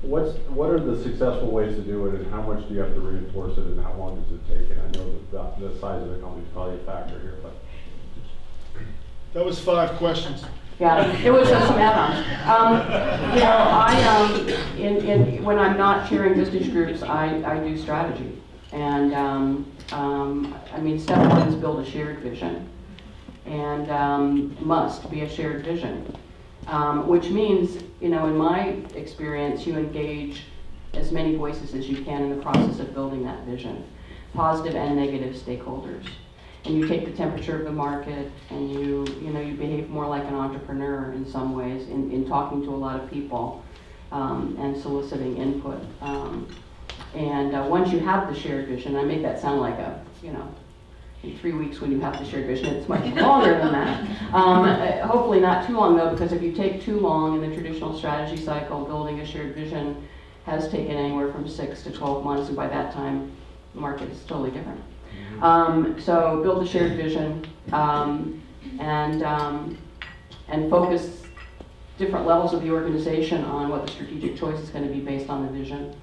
What are the successful ways to do it, and how much do you have to reinforce it, and how long does it take? And I know that the size of the company is probably a factor here, but. That was 5 questions. Yeah, it was some add-ons. You know, when I'm not chairing business groups, I do strategy. And I mean, step one is build a shared vision. And must be a shared vision. Which means, you know, in my experience, you engage as many voices as you can in the process of building that vision. Positive and negative stakeholders. And you take the temperature of the market, and you behave more like an entrepreneur in some ways in talking to a lot of people and soliciting input. Once you have the shared vision, I make that sound like in 3 weeks when you have the shared vision, it's much longer than that. Hopefully not too long though, because if you take too long in the traditional strategy cycle, building a shared vision has taken anywhere from 6 to 12 months, and by that time, the market is totally different. So build a shared vision and focus different levels of the organization on what the strategic choice is going to be based on the vision,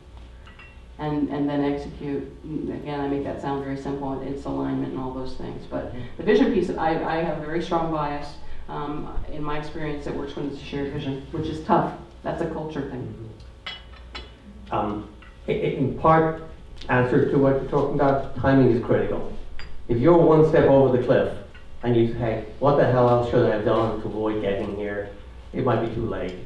and then execute. Again, I make that sound very simple. It's alignment and all those things. But the vision piece, I have a very strong bias in my experience that works when it's a shared vision, which is tough. That's a culture thing. In part, answer to what you're talking about, timing is critical. If you're one step over the cliff and you say, what the hell else should I have done to avoid getting here, it might be too late.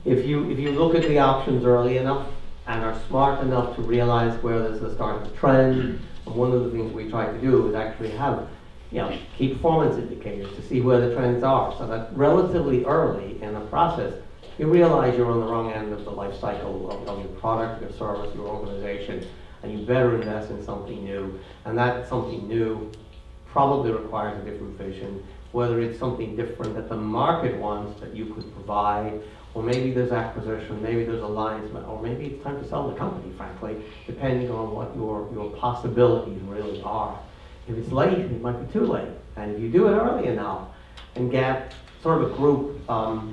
If you look at the options early enough and are smart enough to realize where there's the start of the trend, and one of the things we try to do is actually have key performance indicators to see where the trends are, so that relatively early in the process you realize you're on the wrong end of the life cycle of your product, your service, your organization, and you better invest in something new. And that something new probably requires a different vision, whether it's something different that the market wants that you could provide, or maybe there's acquisition, maybe there's alliance, or maybe it's time to sell the company, frankly, depending on what your possibilities really are. If it's late, it might be too late. And if you do it early enough and get sort of a group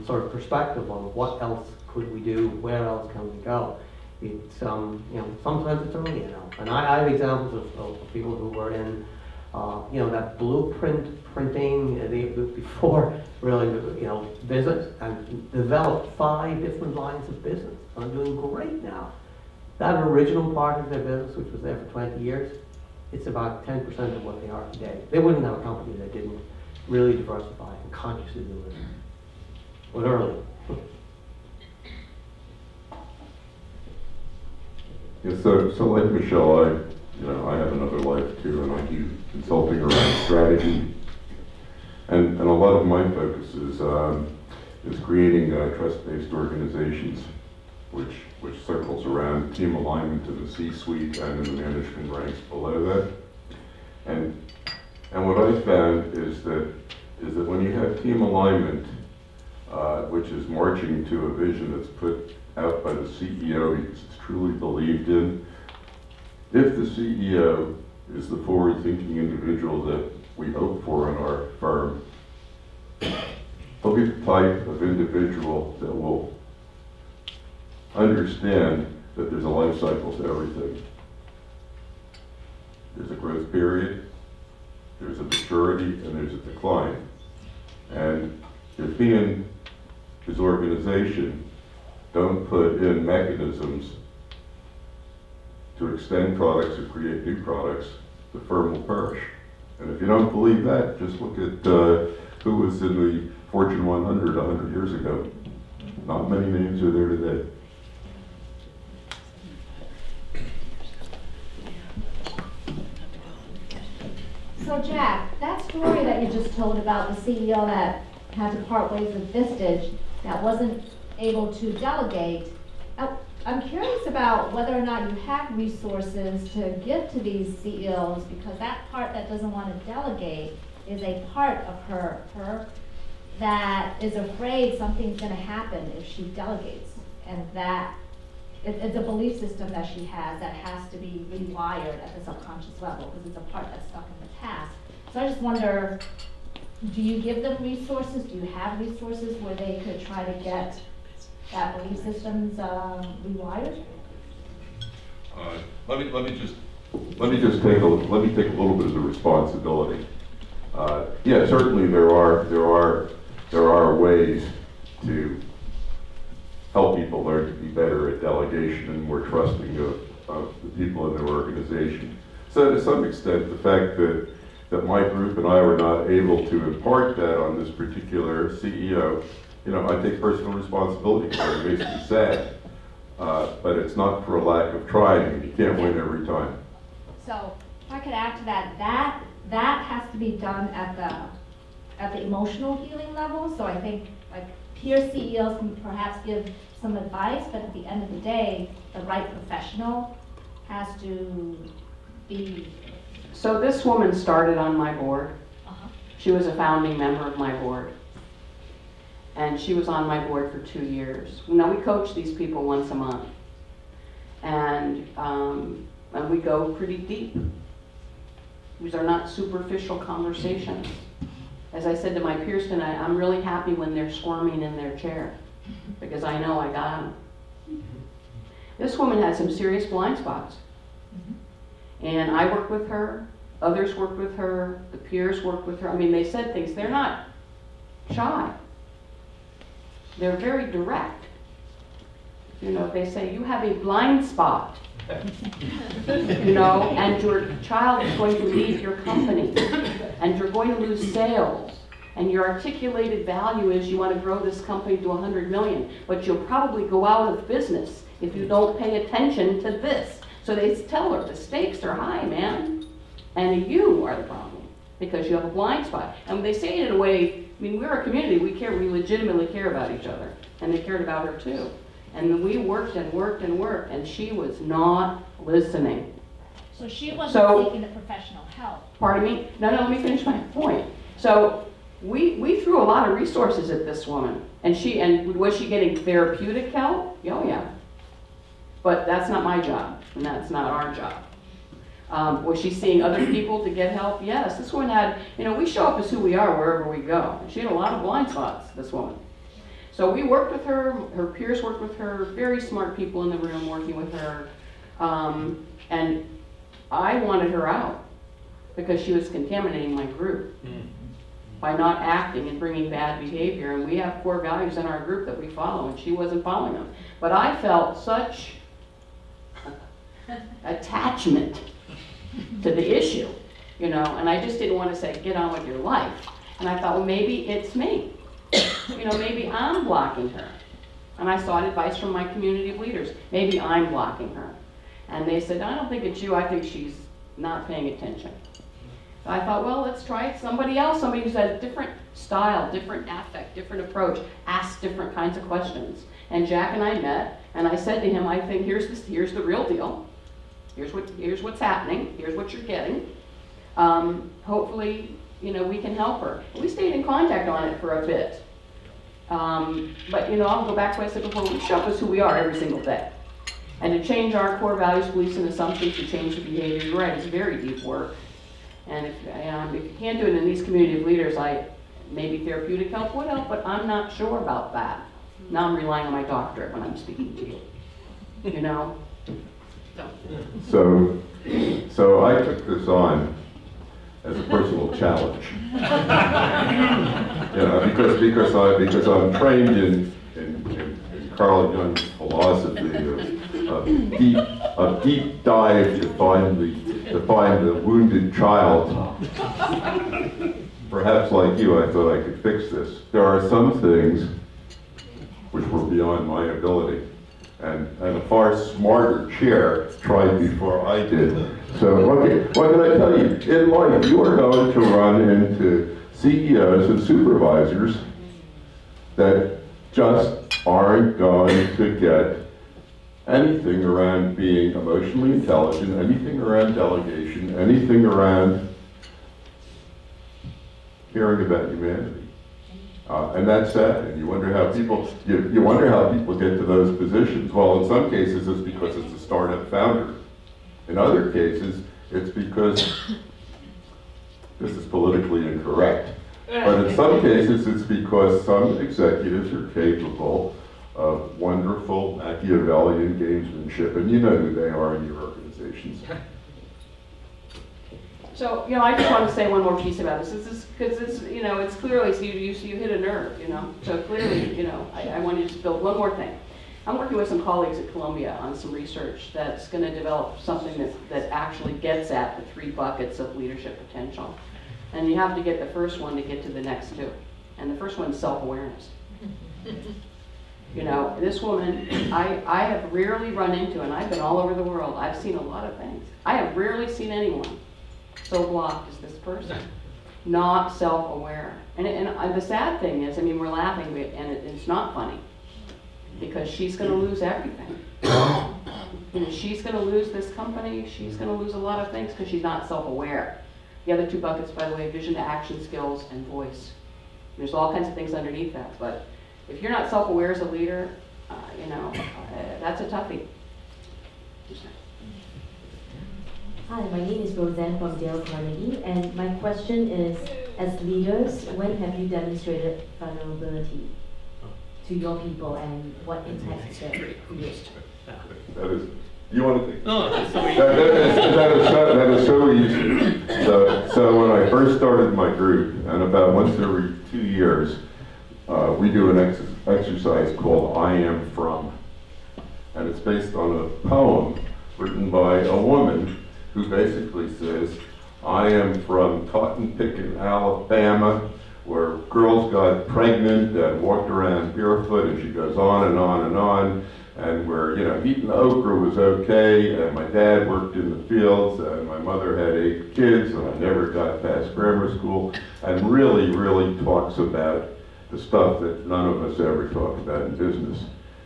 sort of perspective on what else could we do, where else can we go, it's sometimes it's early enough. And I have examples of people who were in that blueprint printing before really business, and developed 5 different lines of business. I'm doing great now. That original part of their business, which was there for 20 years, it's about 10% of what they are today. They wouldn't have a company that didn't really diversify and consciously do it. But early. Yeah, so like Michelle, I have another life too, and I do consulting around strategy. And a lot of my focus is creating trust-based organizations, which circles around team alignment in the C-suite and in the management ranks below that. And what I found is that when you have team alignment, which is marching to a vision that's put out by the CEO because it's truly believed in, if the CEO is the forward-thinking individual that we hope for in our firm, he'll be the type of individual that will understand that there's a life cycle to everything. There's a growth period, there's a maturity, and there's a decline. And if he and his organization don't put in mechanisms to extend products or create new products, the firm will perish. And if you don't believe that, just look at who was in the Fortune 100 100 years ago. Not many names are there today. So Jack, that story that you just told about the CEO that had to part ways with Vistage, that wasn't able to delegate, I'm curious about whether or not you have resources to give to these CEOs, because that part that doesn't want to delegate is a part of her that is afraid something's going to happen if she delegates, and that it's a belief system that she has that has to be rewired at the subconscious level, because it's a part that's stuck in the past. So I just wonder, do you give them resources? Do you have resources where they could try to get that belief system's rewired? Let me take a little bit of the responsibility. Yeah, certainly there are ways to help people learn to be better at delegation and more trusting of the people in their organization. So to some extent, the fact that my group and I were not able to impart that on this particular CEO, I take personal responsibility for it. It makes me sad, but it's not for a lack of trying. You can't win every time. So if I could add to that has to be done at the emotional healing level. So I think like peer CEOs can perhaps give some advice, but at the end of the day, the right professional has to be. So this woman started on my board. She was a founding member of my board. And she was on my board for 2 years. Now we coach these people once a month. And we go pretty deep. These are not superficial conversations. As I said to my peers tonight, I'm really happy when they're squirming in their chair, because I know I got them. This woman had some serious blind spots. And I worked with her, others worked with her, the peers worked with her. I mean, they said things, they're not shy. They're very direct. They say, you have a blind spot. And your child is going to leave your company, and you're going to lose sales, and your articulated value is you want to grow this company to 100 million, but you'll probably go out of business if you don't pay attention to this. So they tell her, the stakes are high, man, and you are the problem, because you have a blind spot. And they say it in a way, we're a community, we legitimately care about each other, and they cared about her too. And we worked and worked and worked, and she was not listening. So she wasn't seeking the professional help. Pardon me? No, let me finish my point. So we threw a lot of resources at this woman, and was she getting therapeutic help? Oh yeah. But that's not my job, and that's not our job. Was she seeing other people to get help? Yes. This woman had, we show up as who we are wherever we go. She had a lot of blind spots, this woman. So we worked with her, her peers worked with her, very smart people in the room working with her. And I wanted her out because she was contaminating my group by not acting and bringing bad behavior. And we have core values in our group that we follow, and she wasn't following them. But I felt such attachment to the issue, and I just didn't want to say, get on with your life. And I thought, well, maybe it's me. Maybe I'm blocking her. And I sought advice from my community of leaders. Maybe I'm blocking her. And they said, I don't think it's you, I think she's not paying attention. So I thought, well, let's try somebody else, somebody who's had a different style, different affect, different approach, asks different kinds of questions. And Jack and I met, and I said to him, I think here's the real deal. Here's what's happening, here's what you're getting. Hopefully, you know, we can help her. We stayed in contact on it for a bit. But, you know, I'll go back to what I said before, we show up as who we are every single day. And to change our core values, beliefs, and assumptions, to change the behavior, you're right, it's very deep work. And if you can't do it in these community of leaders, maybe therapeutic help would help, but I'm not sure about that. Now I'm relying on my doctorate when I'm speaking to you, you know? So I took this on as a personal challenge. You know, because I'm trained in Carl Jung's philosophy of deep dive to find the wounded child. Perhaps like you, I thought I could fix this. There are some things which were beyond my ability. And a far smarter chair tried before I did. So what can I tell you? In life, you are going to run into CEOs and supervisors that just aren't going to get anything around being emotionally intelligent, anything around delegation, anything around caring about humanity. And that's sad, and you wonder how people get to those positions. Well, in some cases it's because it's a startup founder. In other cases, it's because this is politically incorrect. But in some cases, it's because some executives are capable of wonderful Machiavellian gamesmanship, and you know who they are in your organizations. So, you know, I just want to say one more piece about this, because it's, you know, it's clearly, so you hit a nerve, you know. So clearly, you know, I want to just build one more thing. I'm working with some colleagues at Columbia on some research that's going to develop something that actually gets at the 3 buckets of leadership potential. And you have to get the first one to get to the next 2. And the first one is self-awareness. You know, this woman, I have rarely run into, and I've been all over the world, I've seen a lot of things. I have rarely seen anyone so blocked as this person, not self-aware. And the sad thing is, I mean, we're laughing, and it's not funny, because she's going to lose everything. You know, she's going to lose this company, she's going to lose a lot of things because she's not self-aware. The other 2 buckets, by the way, vision to action skills and voice. There's all kinds of things underneath that, but if you're not self-aware as a leader, you know, that's a toughie. Hi, my name is Roseanne from Dale Carnegie, and my question is, as leaders, when have you demonstrated vulnerability to your people, and what impact does that create? That is, you want to think? No, that's so easy. That is so easy. So when I first started my group, and about once every 2 years, we do an exercise called I Am From. And it's based on a poem written by a woman who basically says, I am from cotton picking Alabama, where girls got pregnant and walked around barefoot, and she goes on and on and on, and where, you know, eating okra was okay, and my dad worked in the fields, and my mother had 8 kids, and I never got past grammar school, and really, really talks about the stuff that none of us ever talk about in business.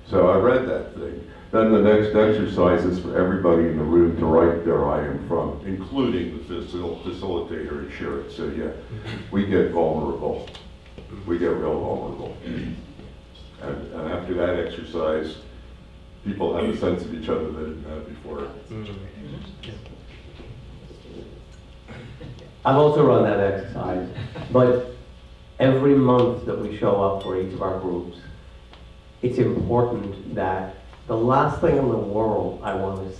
So I read that thing. Then the next exercise is for everybody in the room to write their I am from, including the facilitator and share it. So yeah, we get vulnerable. We get real vulnerable. And after that exercise, people have a sense of each other they didn't have before. I've also run that exercise, but every month that we show up for each of our groups, it's important that the last thing in the world I want to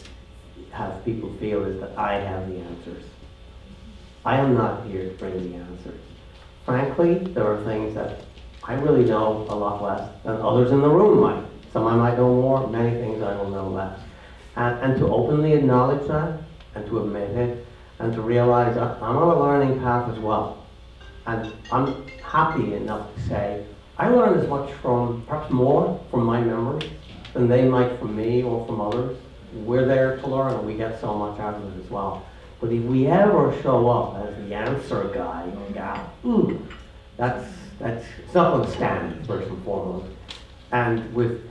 have people feel is that I have the answers. I am not here to bring the answers. Frankly, there are things that I really know a lot less than others in the room might. Some I might know more, many things I will know less. And to openly acknowledge that, and to admit it, and to realize that I'm on a learning path as well. And I'm happy enough to say, I learn as much from, perhaps more, from my members than they might from me or from others. We're there to learn, and we get so much out of it as well. But if we ever show up as the answer guy or gal, it's not going to stand, first and foremost. And with,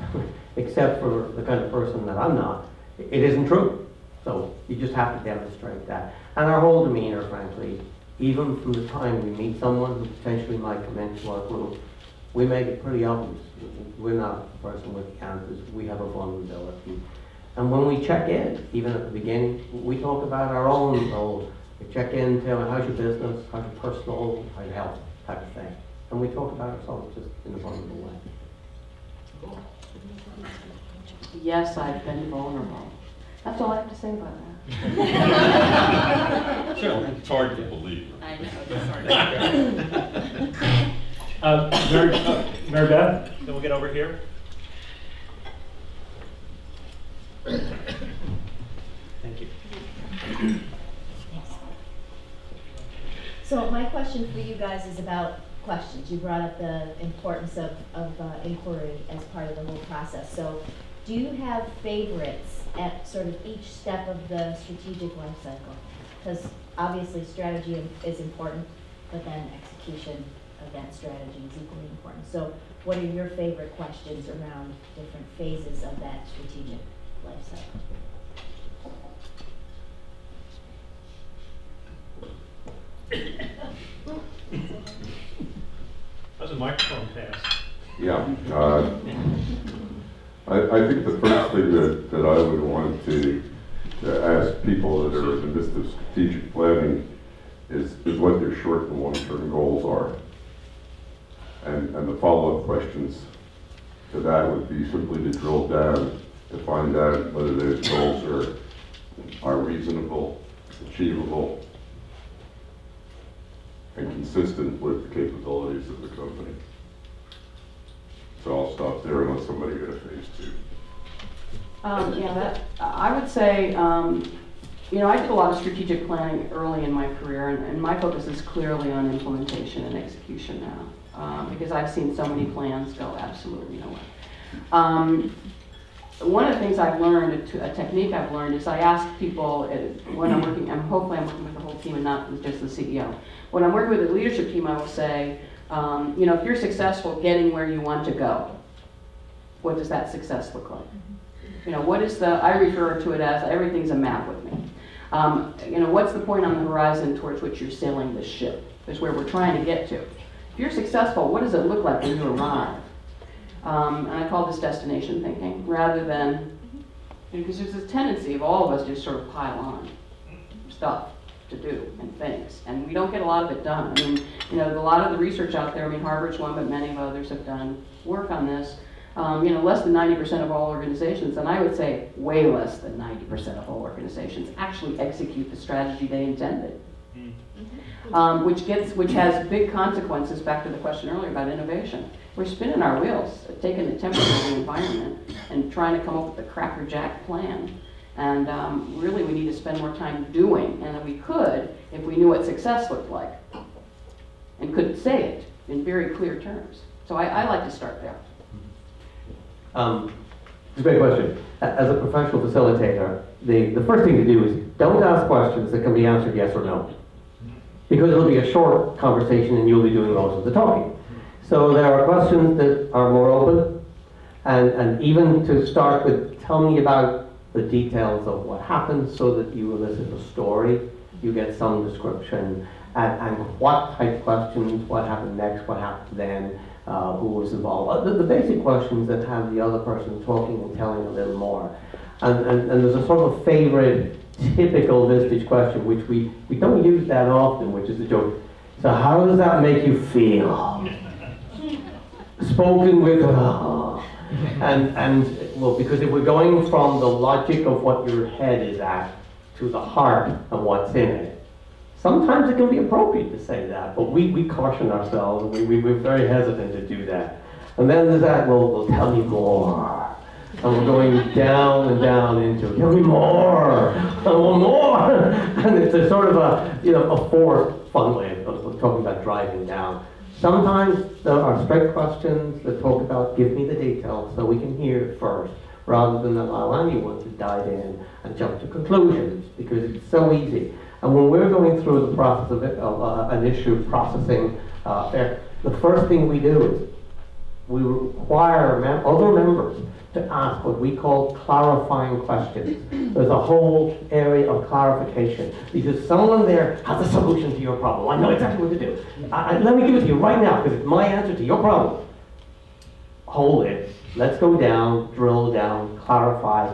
except for the kind of person that I'm not, it isn't true. So you just have to demonstrate that. And our whole demeanor, frankly, even from the time we meet someone who potentially might come into our group, we make it pretty obvious. We're not the person with the answers. We have a vulnerability. And when we check in, even at the beginning, we talk about our own role. We check in, tell them, how's your business, how's your personal, how's your health, type of thing. And we talk about ourselves just in a vulnerable way. Yes, I've been vulnerable. That's all I have to say about that. Sure. It's hard to believe. I know, it's hard. Mary Beth, then we'll get over here. Thank you. So my question for you guys is about questions. You brought up the importance of inquiry as part of the whole process. So do you have favorites at sort of each step of the strategic life cycle? Because obviously strategy is important, but then execution of that strategy is equally important. So what are your favorite questions around different phases of that strategic life cycle? How's a microphone pass? Yeah. I think the first thing that I would want to ask people that are in the midst of strategic planning is what their short and long-term goals are. And the follow-up questions to that would be simply to drill down to find out whether those goals are reasonable, achievable, and consistent with the capabilities of the company. So I'll stop there unless somebody got a phase two. I would say, you know, I did a lot of strategic planning early in my career, and my focus is clearly on implementation and execution now, because I've seen so many plans go absolutely nowhere. One of the things I've learned, a technique I've learned, is I ask people when I'm working, and hopefully I'm working with the whole team and not with just the CEO. When I'm working with the leadership team, I will say, you know, if you're successful getting where you want to go, what does that success look like? You know, what is I refer to it as everything's a map with me. You know, what's the point on the horizon towards which you're sailing this ship? Is where we're trying to get to. If you're successful, what does it look like when you arrive? And I call this destination thinking, rather than, because there's this tendency of all of us just sort of pile on stuff to do and things, and we don't get a lot of it done. I mean, you know, a lot of the research out there, I mean, Harvard's one, but many of others have done work on this. You know, less than 90% of all organizations, and I would say way less than 90% of all organizations actually execute the strategy they intended. Which has big consequences, back to the question earlier about innovation. We're spinning our wheels, taking the temperature of the environment and trying to come up with a crackerjack plan. And really we need to spend more time doing, and we could if we knew what success looked like and could say it in very clear terms. So I like to start there. It's a great question. As a professional facilitator, the first thing to do is don't ask questions that can be answered yes or no. Because it'll be a short conversation and you'll be doing most of the talking. So there are questions that are more open, and even to start with, tell me about the details of what happened so that you elicit a story, you get some description, and what type of questions, what happened next, what happened then, who was involved. The basic questions that have the other person talking and telling a little more. And there's a sort of favorite typical Vistage question, which we don't use that often, which is the joke. So how does that make you feel? Spoken with, and well, because if we're going from the logic of what your head is at to the heart of what's in it, sometimes it can be appropriate to say that, but we caution ourselves, and we're very hesitant to do that. And then there's that, well, tell me more. And we're going down and down into, tell me more, I want more. And it's a sort of a, you know, a forced fun way of talking about driving down. Sometimes there are straight questions that talk about, give me the details so we can hear it first, rather than allow anyone to dive in and jump to conclusions, because it's so easy. And when we're going through the process of an issue processing, the first thing we do is we require other members to ask what we call clarifying questions. There's a whole area of clarification because someone there has a solution to your problem. I know exactly what to do. Let me give it to you right now because it's my answer to your problem. Hold it. Let's go down, drill down, clarify.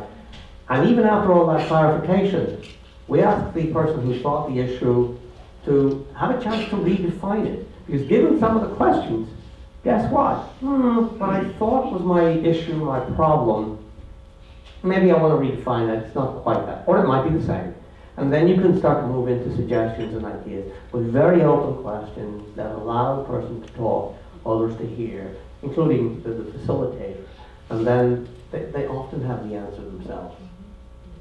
And even after all that clarification, we ask the person who brought the issue to have a chance to redefine it. Because given some of the questions, guess what? What I thought was my issue, my problem, maybe I want to redefine that. It's not quite that. Or it might be the same. And then you can start to move into suggestions and ideas with very open questions that allow the person to talk, others to hear, including the facilitator. And then they often have the answer themselves.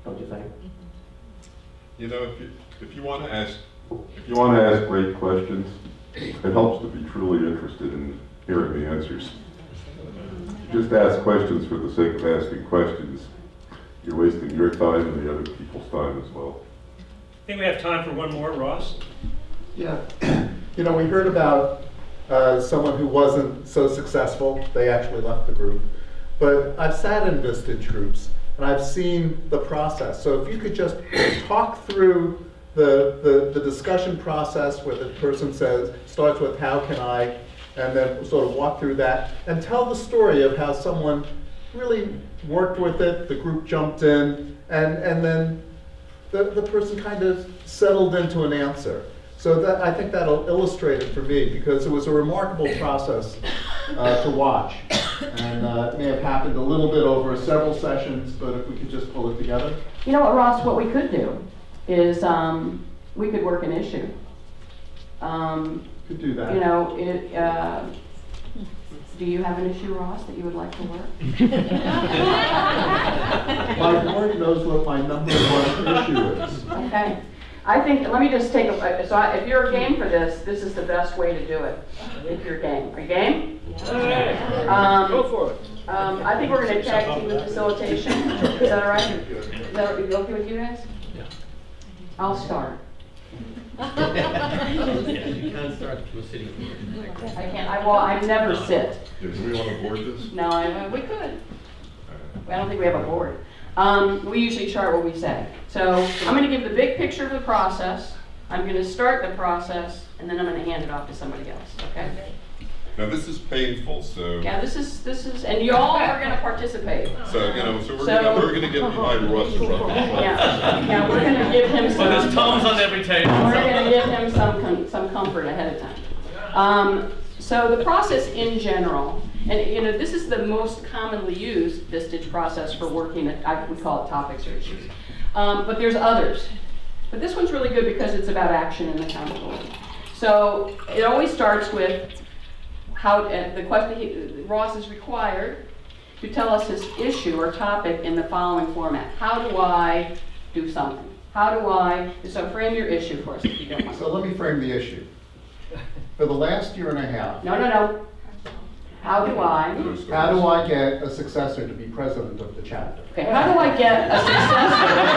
Don't you think? You know, if you want to ask great questions, it helps to be truly interested in hearing the answers. If you just ask questions for the sake of asking questions, you're wasting your time and the other people's time as well. I think we have time for one more, Ross. Yeah, you know, we heard about someone who wasn't so successful. They actually left the group. But I've sat in Vistage groups and I've seen the process. So if you could just talk through the discussion process where the person starts with how can I, and then sort of walk through that and tell the story of how someone really worked with it, the group jumped in, and then the person kind of settled into an answer. So that, I think that'll illustrate it for me because it was a remarkable process to watch. And it may have happened a little bit over several sessions, but if we could just pull it together. You know what, Ross, what we could do is we could work an issue. Could do that. You know, do you have an issue, Ross, that you would like to work? My board knows what my number one issue is. Okay. I think, let me just take if you're game for this, this is the best way to do it. If you're game. Are you game? Go for it. I think we're going to tag team with facilitation. Is that all right? Is that okay with you guys? Yeah. I'll start. You can't start with sitting. I can't. I never sit. Do we want to board this? No, we could. I don't think we have a board. We usually chart what we say. So I'm going to give the big picture of the process. I'm going to start the process, and then I'm going to hand it off to somebody else. Okay? Now this is painful, so. Yeah, this is, and you all are going to participate. So you know, we're going to get behind Russ. Yeah, we're going to give him some. Well, there's Tom's on every table. We're going to give him some comfort ahead of time. So the process in general, and you know, this is the most commonly used Vistage process for working at, we call it topics or issues. But there's others. But this one's really good because it's about action and accountability. So it always starts with how the question Ross is required to tell us his issue or topic in the following format. How do I do something? How do I, so frame your issue for us if you don't mind. So let me frame the issue. For the last year and a half. No. How do I get a successor to be president of the chapter? Okay, how do I get a successor to be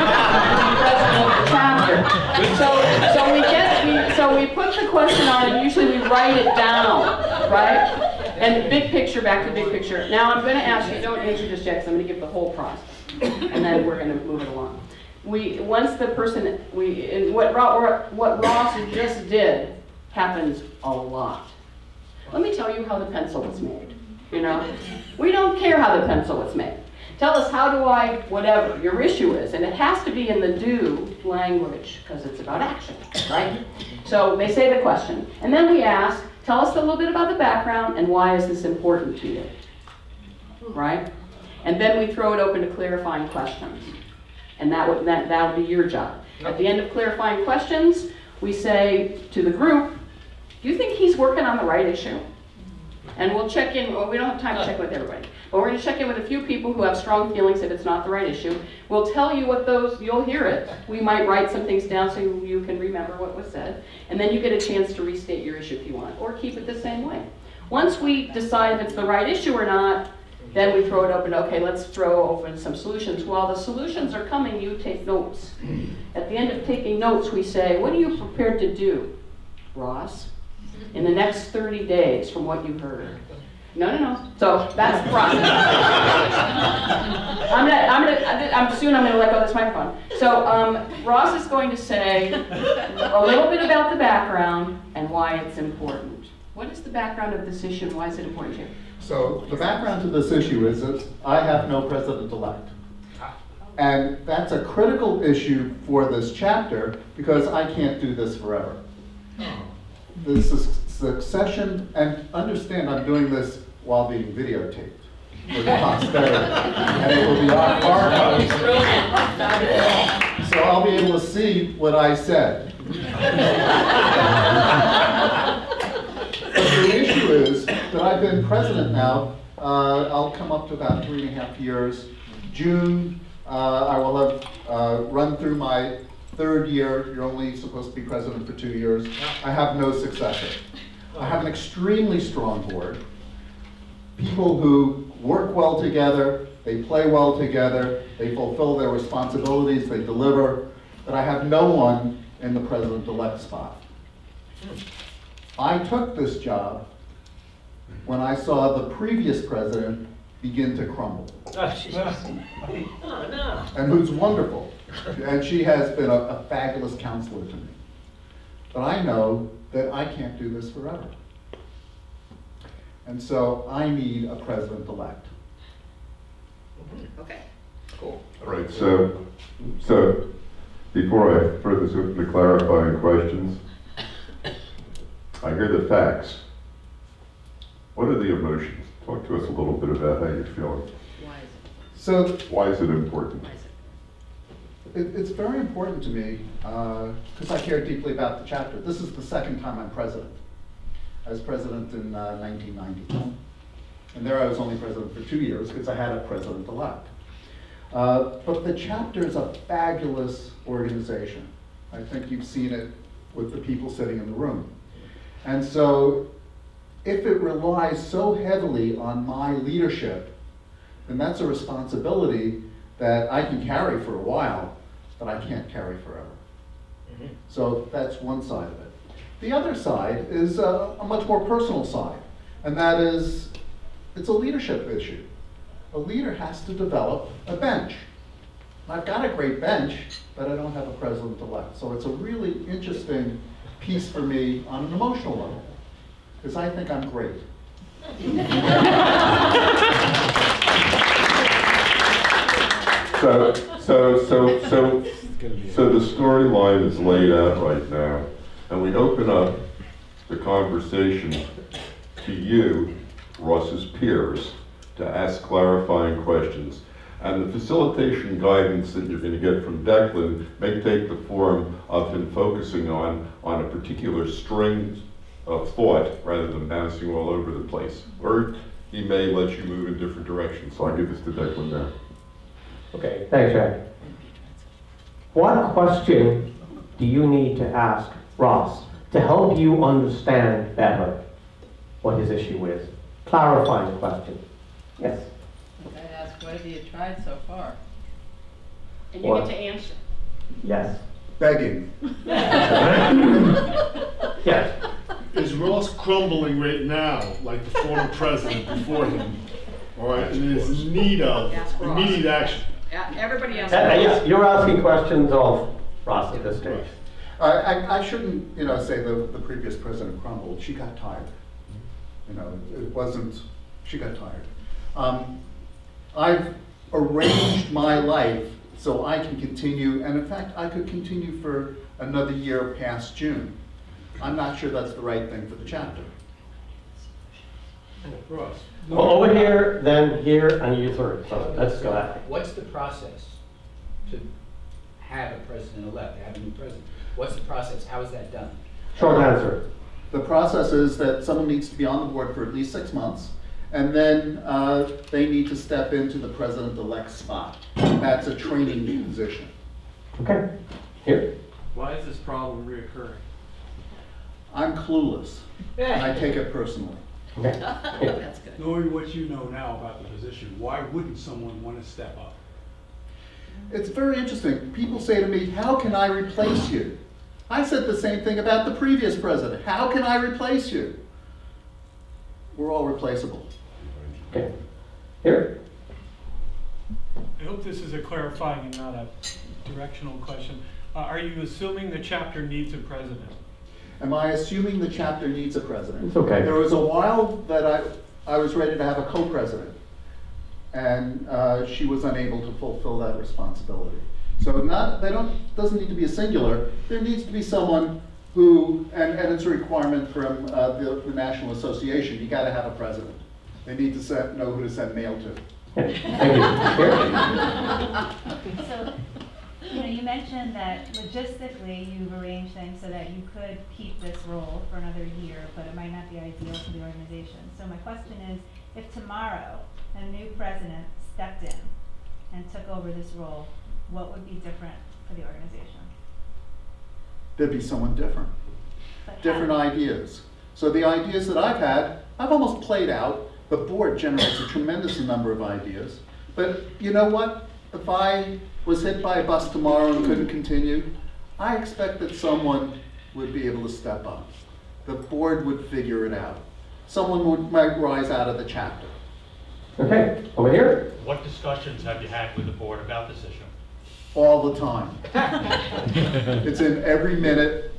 president of the chapter? So we put the question on and usually we write it down, right? And big picture, back to big picture. Now I'm going to ask you, don't answer just yet, because I'm going to give the whole process. And then we're going to move it along. Once the person, and what Ross just did happens a lot. Let me tell you how the pencil was made, you know? We don't care how the pencil was made. Tell us how do I, whatever your issue is, and it has to be in the do language, because it's about action, right? So they say the question, and then we ask, tell us a little bit about the background, and why is this important to you, right? And then we throw it open to clarifying questions, and that would be your job. At the end of clarifying questions, we say to the group, do you think he's working on the right issue? And we'll check in, well, we don't have time to check with everybody, but we're going to check in with a few people who have strong feelings if it's not the right issue. We'll tell you what those, you'll hear it. We might write some things down so you can remember what was said, and then you get a chance to restate your issue if you want, or keep it the same way. Once we decide if it's the right issue or not, then we throw it open, okay, let's throw open some solutions. While the solutions are coming, you take notes. At the end of taking notes, we say, what are you prepared to do, Ross? In the next 30 days from what you heard. No. So that's the process. soon I'm going to let go of this microphone. So Ross is going to say a little bit about the background and why it's important. What is the background of this issue and why is it important to you? So the background to this issue is that I have no president-elect. And that's a critical issue for this chapter because I can't do this forever. The succession, and understand I'm doing this while being videotaped for the posterity, and it will be archived. So I'll be able to see what I said. But the issue is that I've been president now, I'll come up to about 3.5 years. June, I will have run through my 3rd year. You're only supposed to be president for 2 years. I have no successor. I have an extremely strong board. People who work well together, they play well together, they fulfill their responsibilities, they deliver, but I have no one in the president-elect spot. I took this job when I saw the previous president begin to crumble. And who's wonderful. And she has been a fabulous counselor to me. But I know that I can't do this forever. And so I need a president-elect. Okay. Cool. All right, so before I throw this open to clarifying questions, I hear the facts. What are the emotions? Talk to us a little bit about how you're feeling. Why is it important? It's very important to me because I care deeply about the chapter. This is the 2nd time I'm president. I was president in 1990. And there I was only president for 2 years because I had a president-elect. But the chapter is a fabulous organization. I think you've seen it with the people sitting in the room. And so if it relies so heavily on my leadership, then that's a responsibility that I can carry for a while, but I can't carry forever. So that's one side of it. The other side is a much more personal side, and that is, it's a leadership issue. A leader has to develop a bench. I've got a great bench, but I don't have a president-elect. So it's a really interesting piece for me on an emotional level, because I think I'm great. So the storyline is laid out right now, and we open up the conversation to you, Ross's peers, to ask clarifying questions. And the facilitation guidance that you're going to get from Declan may take the form of him focusing on a particular string of thought rather than bouncing all over the place. Or he may let you move in different directions. So I'll give this to Declan now. Okay, thanks, Jack. What question do you need to ask Ross to help you understand better what his issue is? Clarifying question. Yes. I asked, what have you tried so far? And you What? get to answer. Yes. Begging. Yes. Is Ross crumbling right now, like the former president before him? All right, and is in need of immediate action? Yeah, everybody else. Yes, you're asking questions of Ross at this stage. I shouldn't, say the previous president crumbled. She got tired. It wasn't, she got tired. I've arranged my life so I can continue, and in fact, I could continue for another year past June. I'm not sure that's the right thing for the chapter. Ross. Well, over here, then here, and you third. So let's go at it. What's the process to have a president-elect, to have a new president? What's the process? How is that done? Short answer. The process is that someone needs to be on the board for at least 6 months, and then they need to step into the president-elect spot. That's a training position. Okay. Here. Why is this problem reoccurring? I'm clueless, and I take it personally. Okay. That's good. Knowing what you know now about the position, why wouldn't someone want to step up? It's very interesting. People say to me, how can I replace you? I said the same thing about the previous president. How can I replace you? We're all replaceable. Okay. Here. And hope this is a clarifying and not a directional question. Are you assuming the chapter needs a president? Am I assuming the chapter needs a president? It's okay. There was a while that I was ready to have a co-president, and she was unable to fulfill that responsibility. So doesn't need to be a singular. There needs to be someone who, and it's a requirement from the National Association, you got to have a president. They need to know who to send mail to. Thank you. So, you mentioned that logistically you've arranged things so that you could keep this role for another year, but it might not be ideal for the organization. So my question is, if tomorrow a new president stepped in and took over this role, what would be different for the organization? There'd be someone different. Different ideas. So the ideas that I've had, I've almost played out. The board generates a tremendous number of ideas. But you know what? If I was hit by a bus tomorrow and couldn't continue, I expect that someone would be able to step up. The board would figure it out. Someone might rise out of the chapter. Okay, over here. What discussions have you had with the board about this issue? All the time. It's in every minute.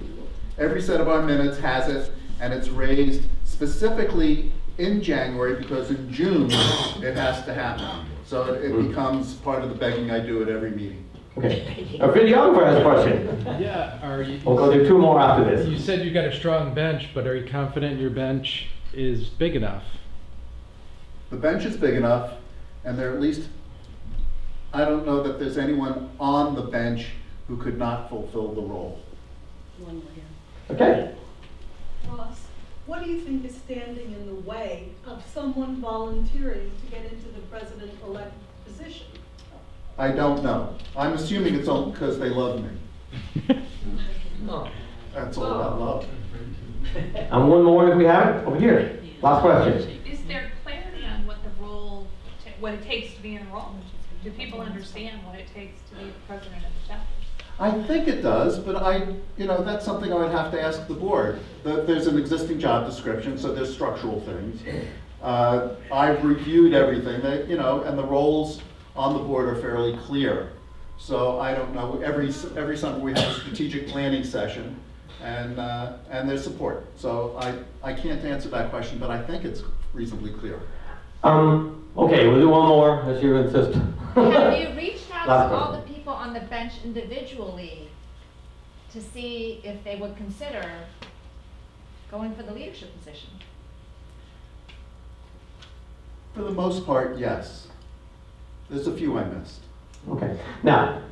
Every set of our minutes has it, and it's raised specifically in January because in June it has to happen. So it becomes part of the begging I do at every meeting. Okay. Videographer has a question. Yeah, We'll go do two more after this. You said you got a strong bench, but are you confident your bench is big enough? The bench is big enough, and there at least, I don't know that there's anyone on the bench who could not fulfill the role. One more here. Okay. Ross, what do you think is standing in the way of someone volunteering to get into the president-elect position? I don't know. I'm assuming it's all because they love me. That's all about love. And one more if we have it, over here. Last question. Is there clarity on what the role, what it takes to be in a role? Do people understand what it takes to be the president of the chapter? I think it does, but that's something I would have to ask the board. There's an existing job description, so there's structural things. I've reviewed everything, and the roles on the board are fairly clear. So I don't know. Every summer we have a strategic planning session, and there's support. So I can't answer that question, but I think it's reasonably clear. Okay, we'll do one more as you insist. Have you reached out Last to all question. the people on the bench individually to see if they would consider going for the leadership position? For the most part, yes. There's a few I missed. Okay. Now,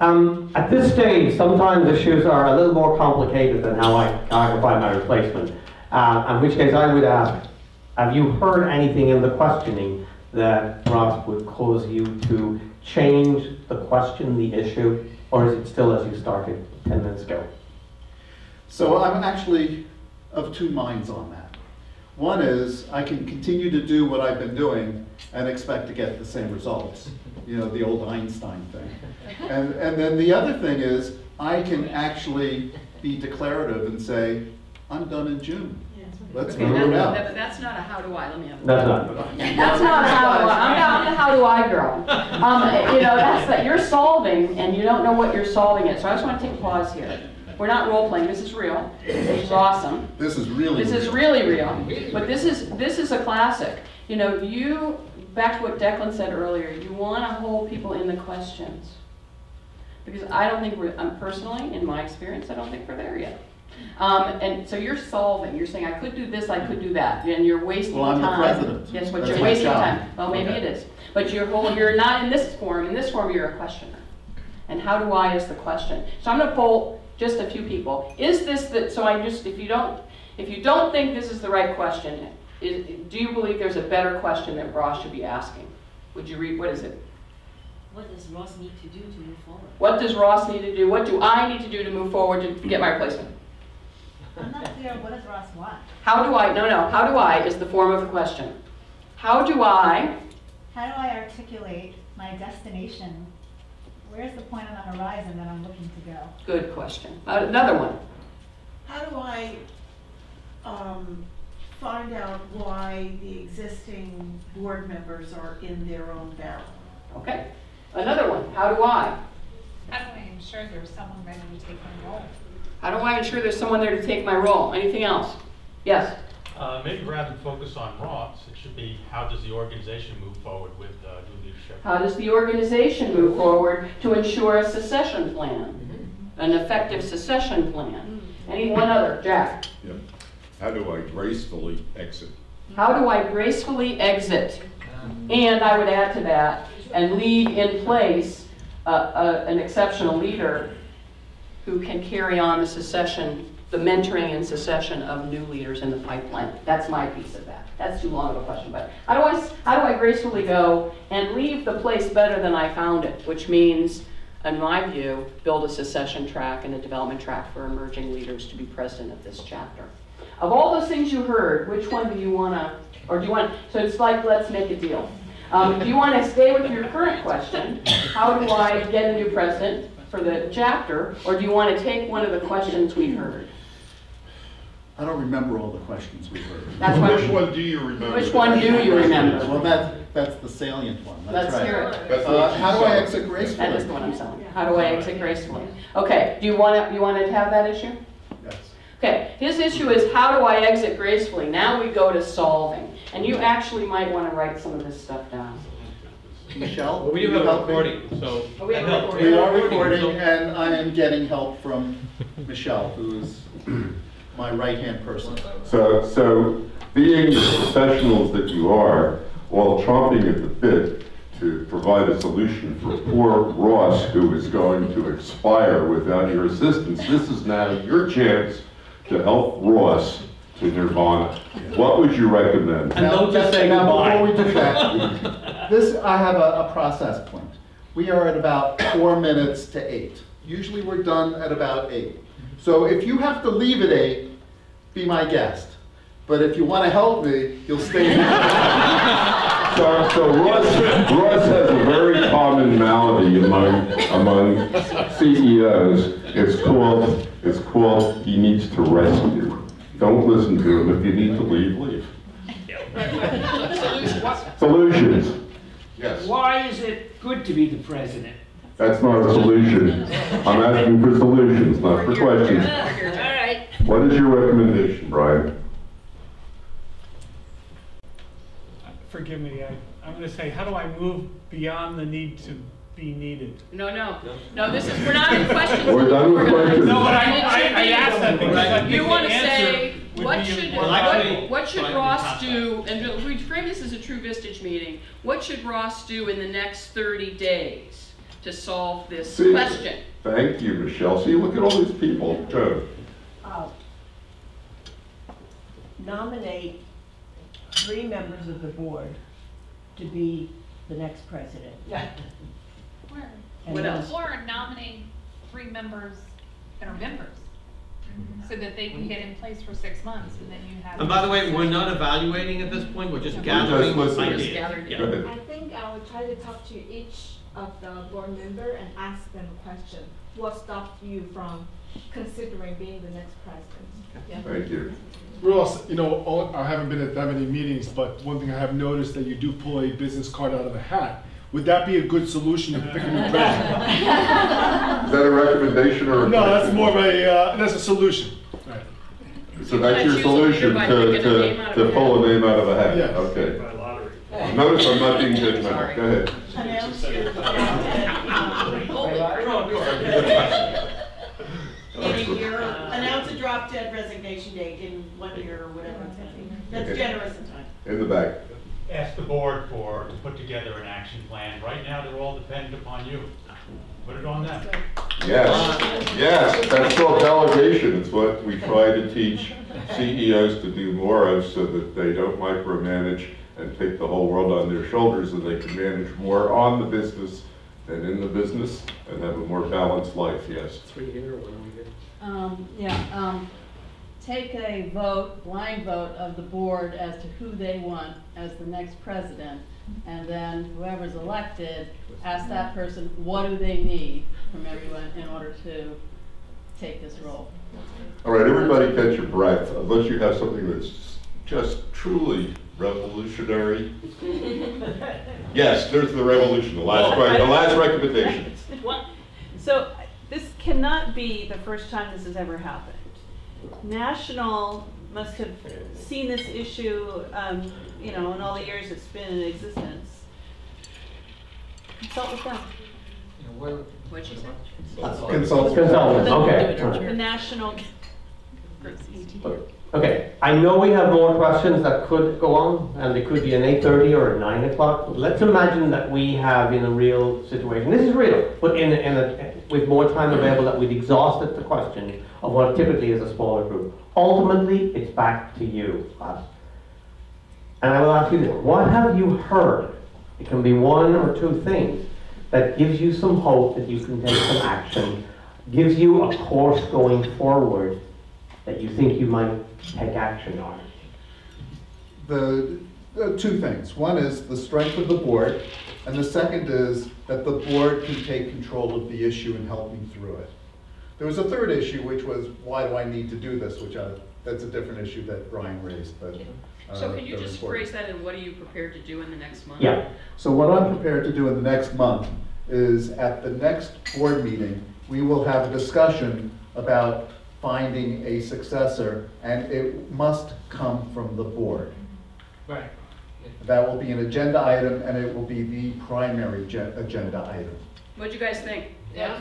at this stage, sometimes issues are a little more complicated than how I find my replacement. In which case I would ask, have you heard anything in the questioning that Ross would cause you to change the question, the issue, or is it still as you started 10 minutes ago? So I'm actually of two minds on that. One is I can continue to do what I've been doing and expect to get the same results. The old Einstein thing. And then the other thing is I can actually be declarative and say, I'm done in June. Let's figure it out. That's not a how do I, let me have That's not. That's not a how do I, I'm the how do I girl. That's that you're solving and you don't know what you're solving it. So I just want to take a pause here. We're not role playing, this is real. This is awesome. This is really This is really real. But this is a classic. Back to what Declan said earlier, you want to hold people in the questions. Because I don't think personally, in my experience, I don't think we're there yet. And so you're solving, you're saying, I could do this, I could do that, and you're wasting time. Well, I'm the president. Yes, but That's you're my wasting job. time. Well, maybe it is. But you're not in this form. In this form, you're a questioner. And how do I is the question. So I'm going to poll just a few people. Is this if you don't think this is the right question, do you believe there's a better question that Ross should be asking? Would you read, what is it? What does Ross need to do to move forward? What does Ross need to do? What do I need to do to move forward to get my replacement? I'm not clear, what does Ross want? How do I is the form of the question. How do I articulate my destination? Where's the point on the horizon that I'm looking to go? Good question. Another one. How do I find out why the existing board members are in their own barrel? Okay. Another one. How do I? How do I ensure there's someone ready to take my role? How do I ensure there's someone there to take my role? Anything else? Yes? Maybe rather than focus on Ross, it should be how does the organization move forward with new leadership? How does the organization move forward to ensure a secession plan? An effective secession plan? Any one other? Jack? Yep. How do I gracefully exit? How do I gracefully exit? And I would add to that, and leave in place an exceptional leader who can carry on the secession, the mentoring and secession of new leaders in the pipeline. That's my piece of that. That's too long of a question, but how do I gracefully go and leave the place better than I found it, which means, in my view, build a secession track and a development track for emerging leaders to be president of this chapter. Of all those things you heard, which one do you want to, or do you want, so it's like, let's make a deal. Do you want to stay with your current question, how do I get a new president for the chapter, or do you want to take one of the questions we heard? I don't remember all the questions we heard. That's why Which one do you remember? Which one do you remember? Well, that's the salient one. That's Let's right. hear it. That's what How do you I said. exit gracefully? That is the one I'm selling. How do I exit gracefully? Okay, do you want to have that issue? Yes. Okay, his issue is how do I exit gracefully? Now we go to solving. And you actually might want to write some of this stuff down. Michelle? Well, we do have a recording, so. Oh, we have a that helps. recording. We are recording, and I am getting help from Michelle, who is my right-hand person. So being the professionals that you are, while chomping at the bit to provide a solution for poor Ross, who is going to expire without your assistance, this is now your chance to help Ross to nirvana. What would you recommend? And don't just say Now, goodbye. before we do that, I have a process point. We are at about 4 minutes to 8. Usually we're done at about 8. So if you have to leave at 8, be my guest. But if you want to help me, you'll stay. So Ross has a very common malady among CEOs. It's called he needs to rescue. Don't listen to him. If you need to leave, leave. Solutions. Yes. Why is it good to be the president? That's not a solution. I'm asking for solutions, not for questions. All right. What is your recommendation, Brian? Forgive me, I'm going to say, how do I move beyond the need to be needed? No, we're not in questions. We're done with questions. No, but I asked that because I think You want the to answer say, would what be should, important. what should Ross do, and we frame this as a true Vistage meeting, what should Ross do in the next 30 days to solve this question? Thank you, Michelle. See, look at all these people. Go. Nominate 3 members of the board to be the next president. What else? Or nominate 3 members that are members, so that they can get in place for 6 months, and then you have. And by the way, we're not evaluating at this point, we're just gathering ideas. Yeah. I think I will try to talk to each of the board member and ask them a question. What stopped you from considering being the next president? Yeah. Thank you. Ross, I haven't been at that many meetings, but one thing I have noticed that you do pull a business card out of a hat. Would that be a good solution to pick a new president? Is that a recommendation or a No, that's question? more of a, that's a solution. Right. So that's your solution to pull a name out of a hat? Yes. Okay. Notice I'm not being judgmental. Go ahead. Announce a drop dead resignation date in 1 year or whatever. That's Okay. generous in time. In the back. Ask the board to put together an action plan. Right now, they're all dependent upon you. Put it on them. Yes, that's called delegation. It's what we try to teach CEOs to do more of so that they don't micromanage and take the whole world on their shoulders, and they can manage more on the business than in the business and have a more balanced life, yes. 3 here, 1 here. Take a vote, blind vote of the board as to who they want as the next president, and then whoever's elected, ask that person, what do they need from everyone in order to take this role? All right, everybody catch your breath, unless you have something that's just truly revolutionary? Yes, there's the revolution, the last recommendation. So this cannot be the first time this has ever happened. National must have seen this issue, in all the years it's been in existence. Consult with them. What'd you say? Consult. Okay. The national. Okay, I know we have more questions that could go on, and it could be an 8:30 or a 9 o'clock. Let's imagine that we have, in a real situation, this is real, but with more time available, that we've exhausted the question of what typically is a smaller group. Ultimately, it's back to you, lads. And I will ask you this, what have you heard? It can be one or two things that gives you some hope that you can take some action, gives you a course going forward that you think you might take action on. The two things. One is the strength of the board, and the second is that the board can take control of the issue and help me through it. There was a third issue, which was, why do I need to do this? That's a different issue that Brian raised. But so can you just phrase that, and what are you prepared to do in the next month? Yeah. So what I'm prepared to do in the next month is, at the next board meeting, we will have a discussion about finding a successor, and it must come from the board. Right. That will be an agenda item, and it will be the primary agenda item. What'd you guys think? Yeah?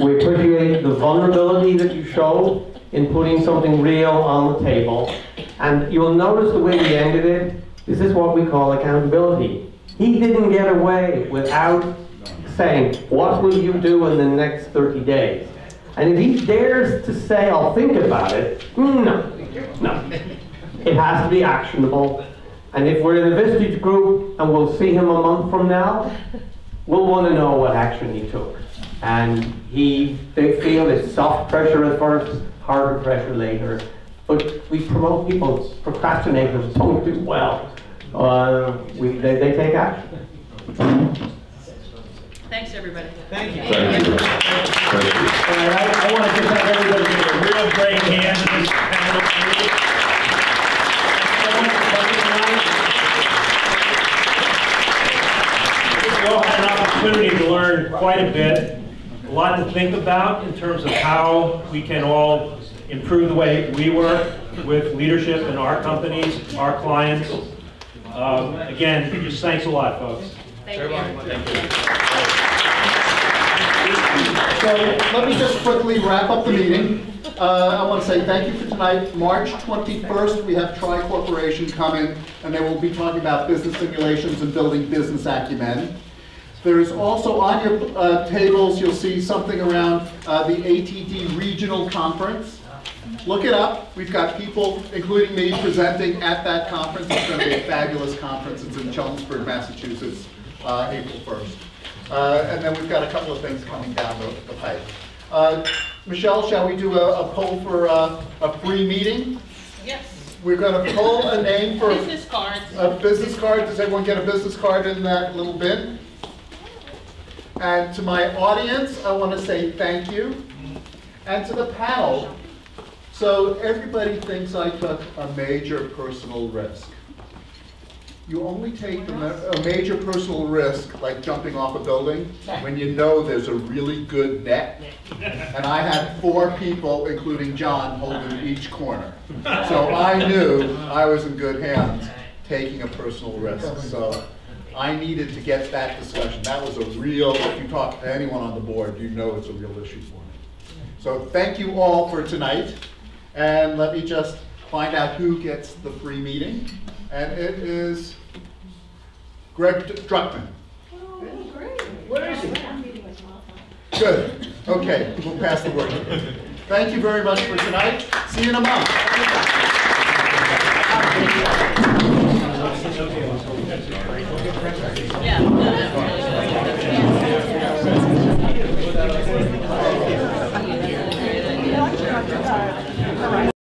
We appreciate the vulnerability that you showed in putting something real on the table, and you'll notice the way we ended it. This is what we call accountability. He didn't get away without saying, what will you do in the next 30 days? And if he dares to say, I'll think about it, no. It has to be actionable. And if we're in a Vistage group and we'll see him a month from now, we'll want to know what action he took. And they feel it's soft pressure at first, harder pressure later. But we promote people, procrastinators don't do well. They take action. Thanks, everybody. Thank you. Thank you. I want to just have everybody give a real great hand to this panel. We all had an opportunity to learn quite a bit, a lot to think about in terms of how we can all improve the way we work with leadership in our companies, our clients. Again, just thanks a lot, folks. Thank you. So let me just quickly wrap up the meeting. I want to say thank you for tonight. March 21st, we have Tri Corporation coming, and they will be talking about business simulations and building business acumen. There's also on your tables, you'll see something around the ATD Regional Conference. Look it up. We've got people, including me, presenting at that conference. It's going to be a fabulous conference. It's in Chelmsford, Massachusetts, April 1st. And then we've got a couple of things coming down the pipe. Michelle, shall we do a poll for a free meeting? Yes. We're going to pull a name for business cards. A business card. Does everyone get a business card in that little bin? And to my audience, I want to say thank you. And to the panel, so everybody thinks I took a major personal risk. You only take a major personal risk, like jumping off a building, when you know there's a really good net. And I had 4 people, including John, holding each corner. So I knew I was in good hands taking a personal risk. So I needed to get that discussion. That was a real, if you talk to anyone on the board, you know it's a real issue for me. So thank you all for tonight. And let me just find out who gets the free meeting. And it is Greg Druckman. Oh, great. Where is he? Good. Okay, we'll pass the word. Thank you very much for tonight. See you in a month. Yeah.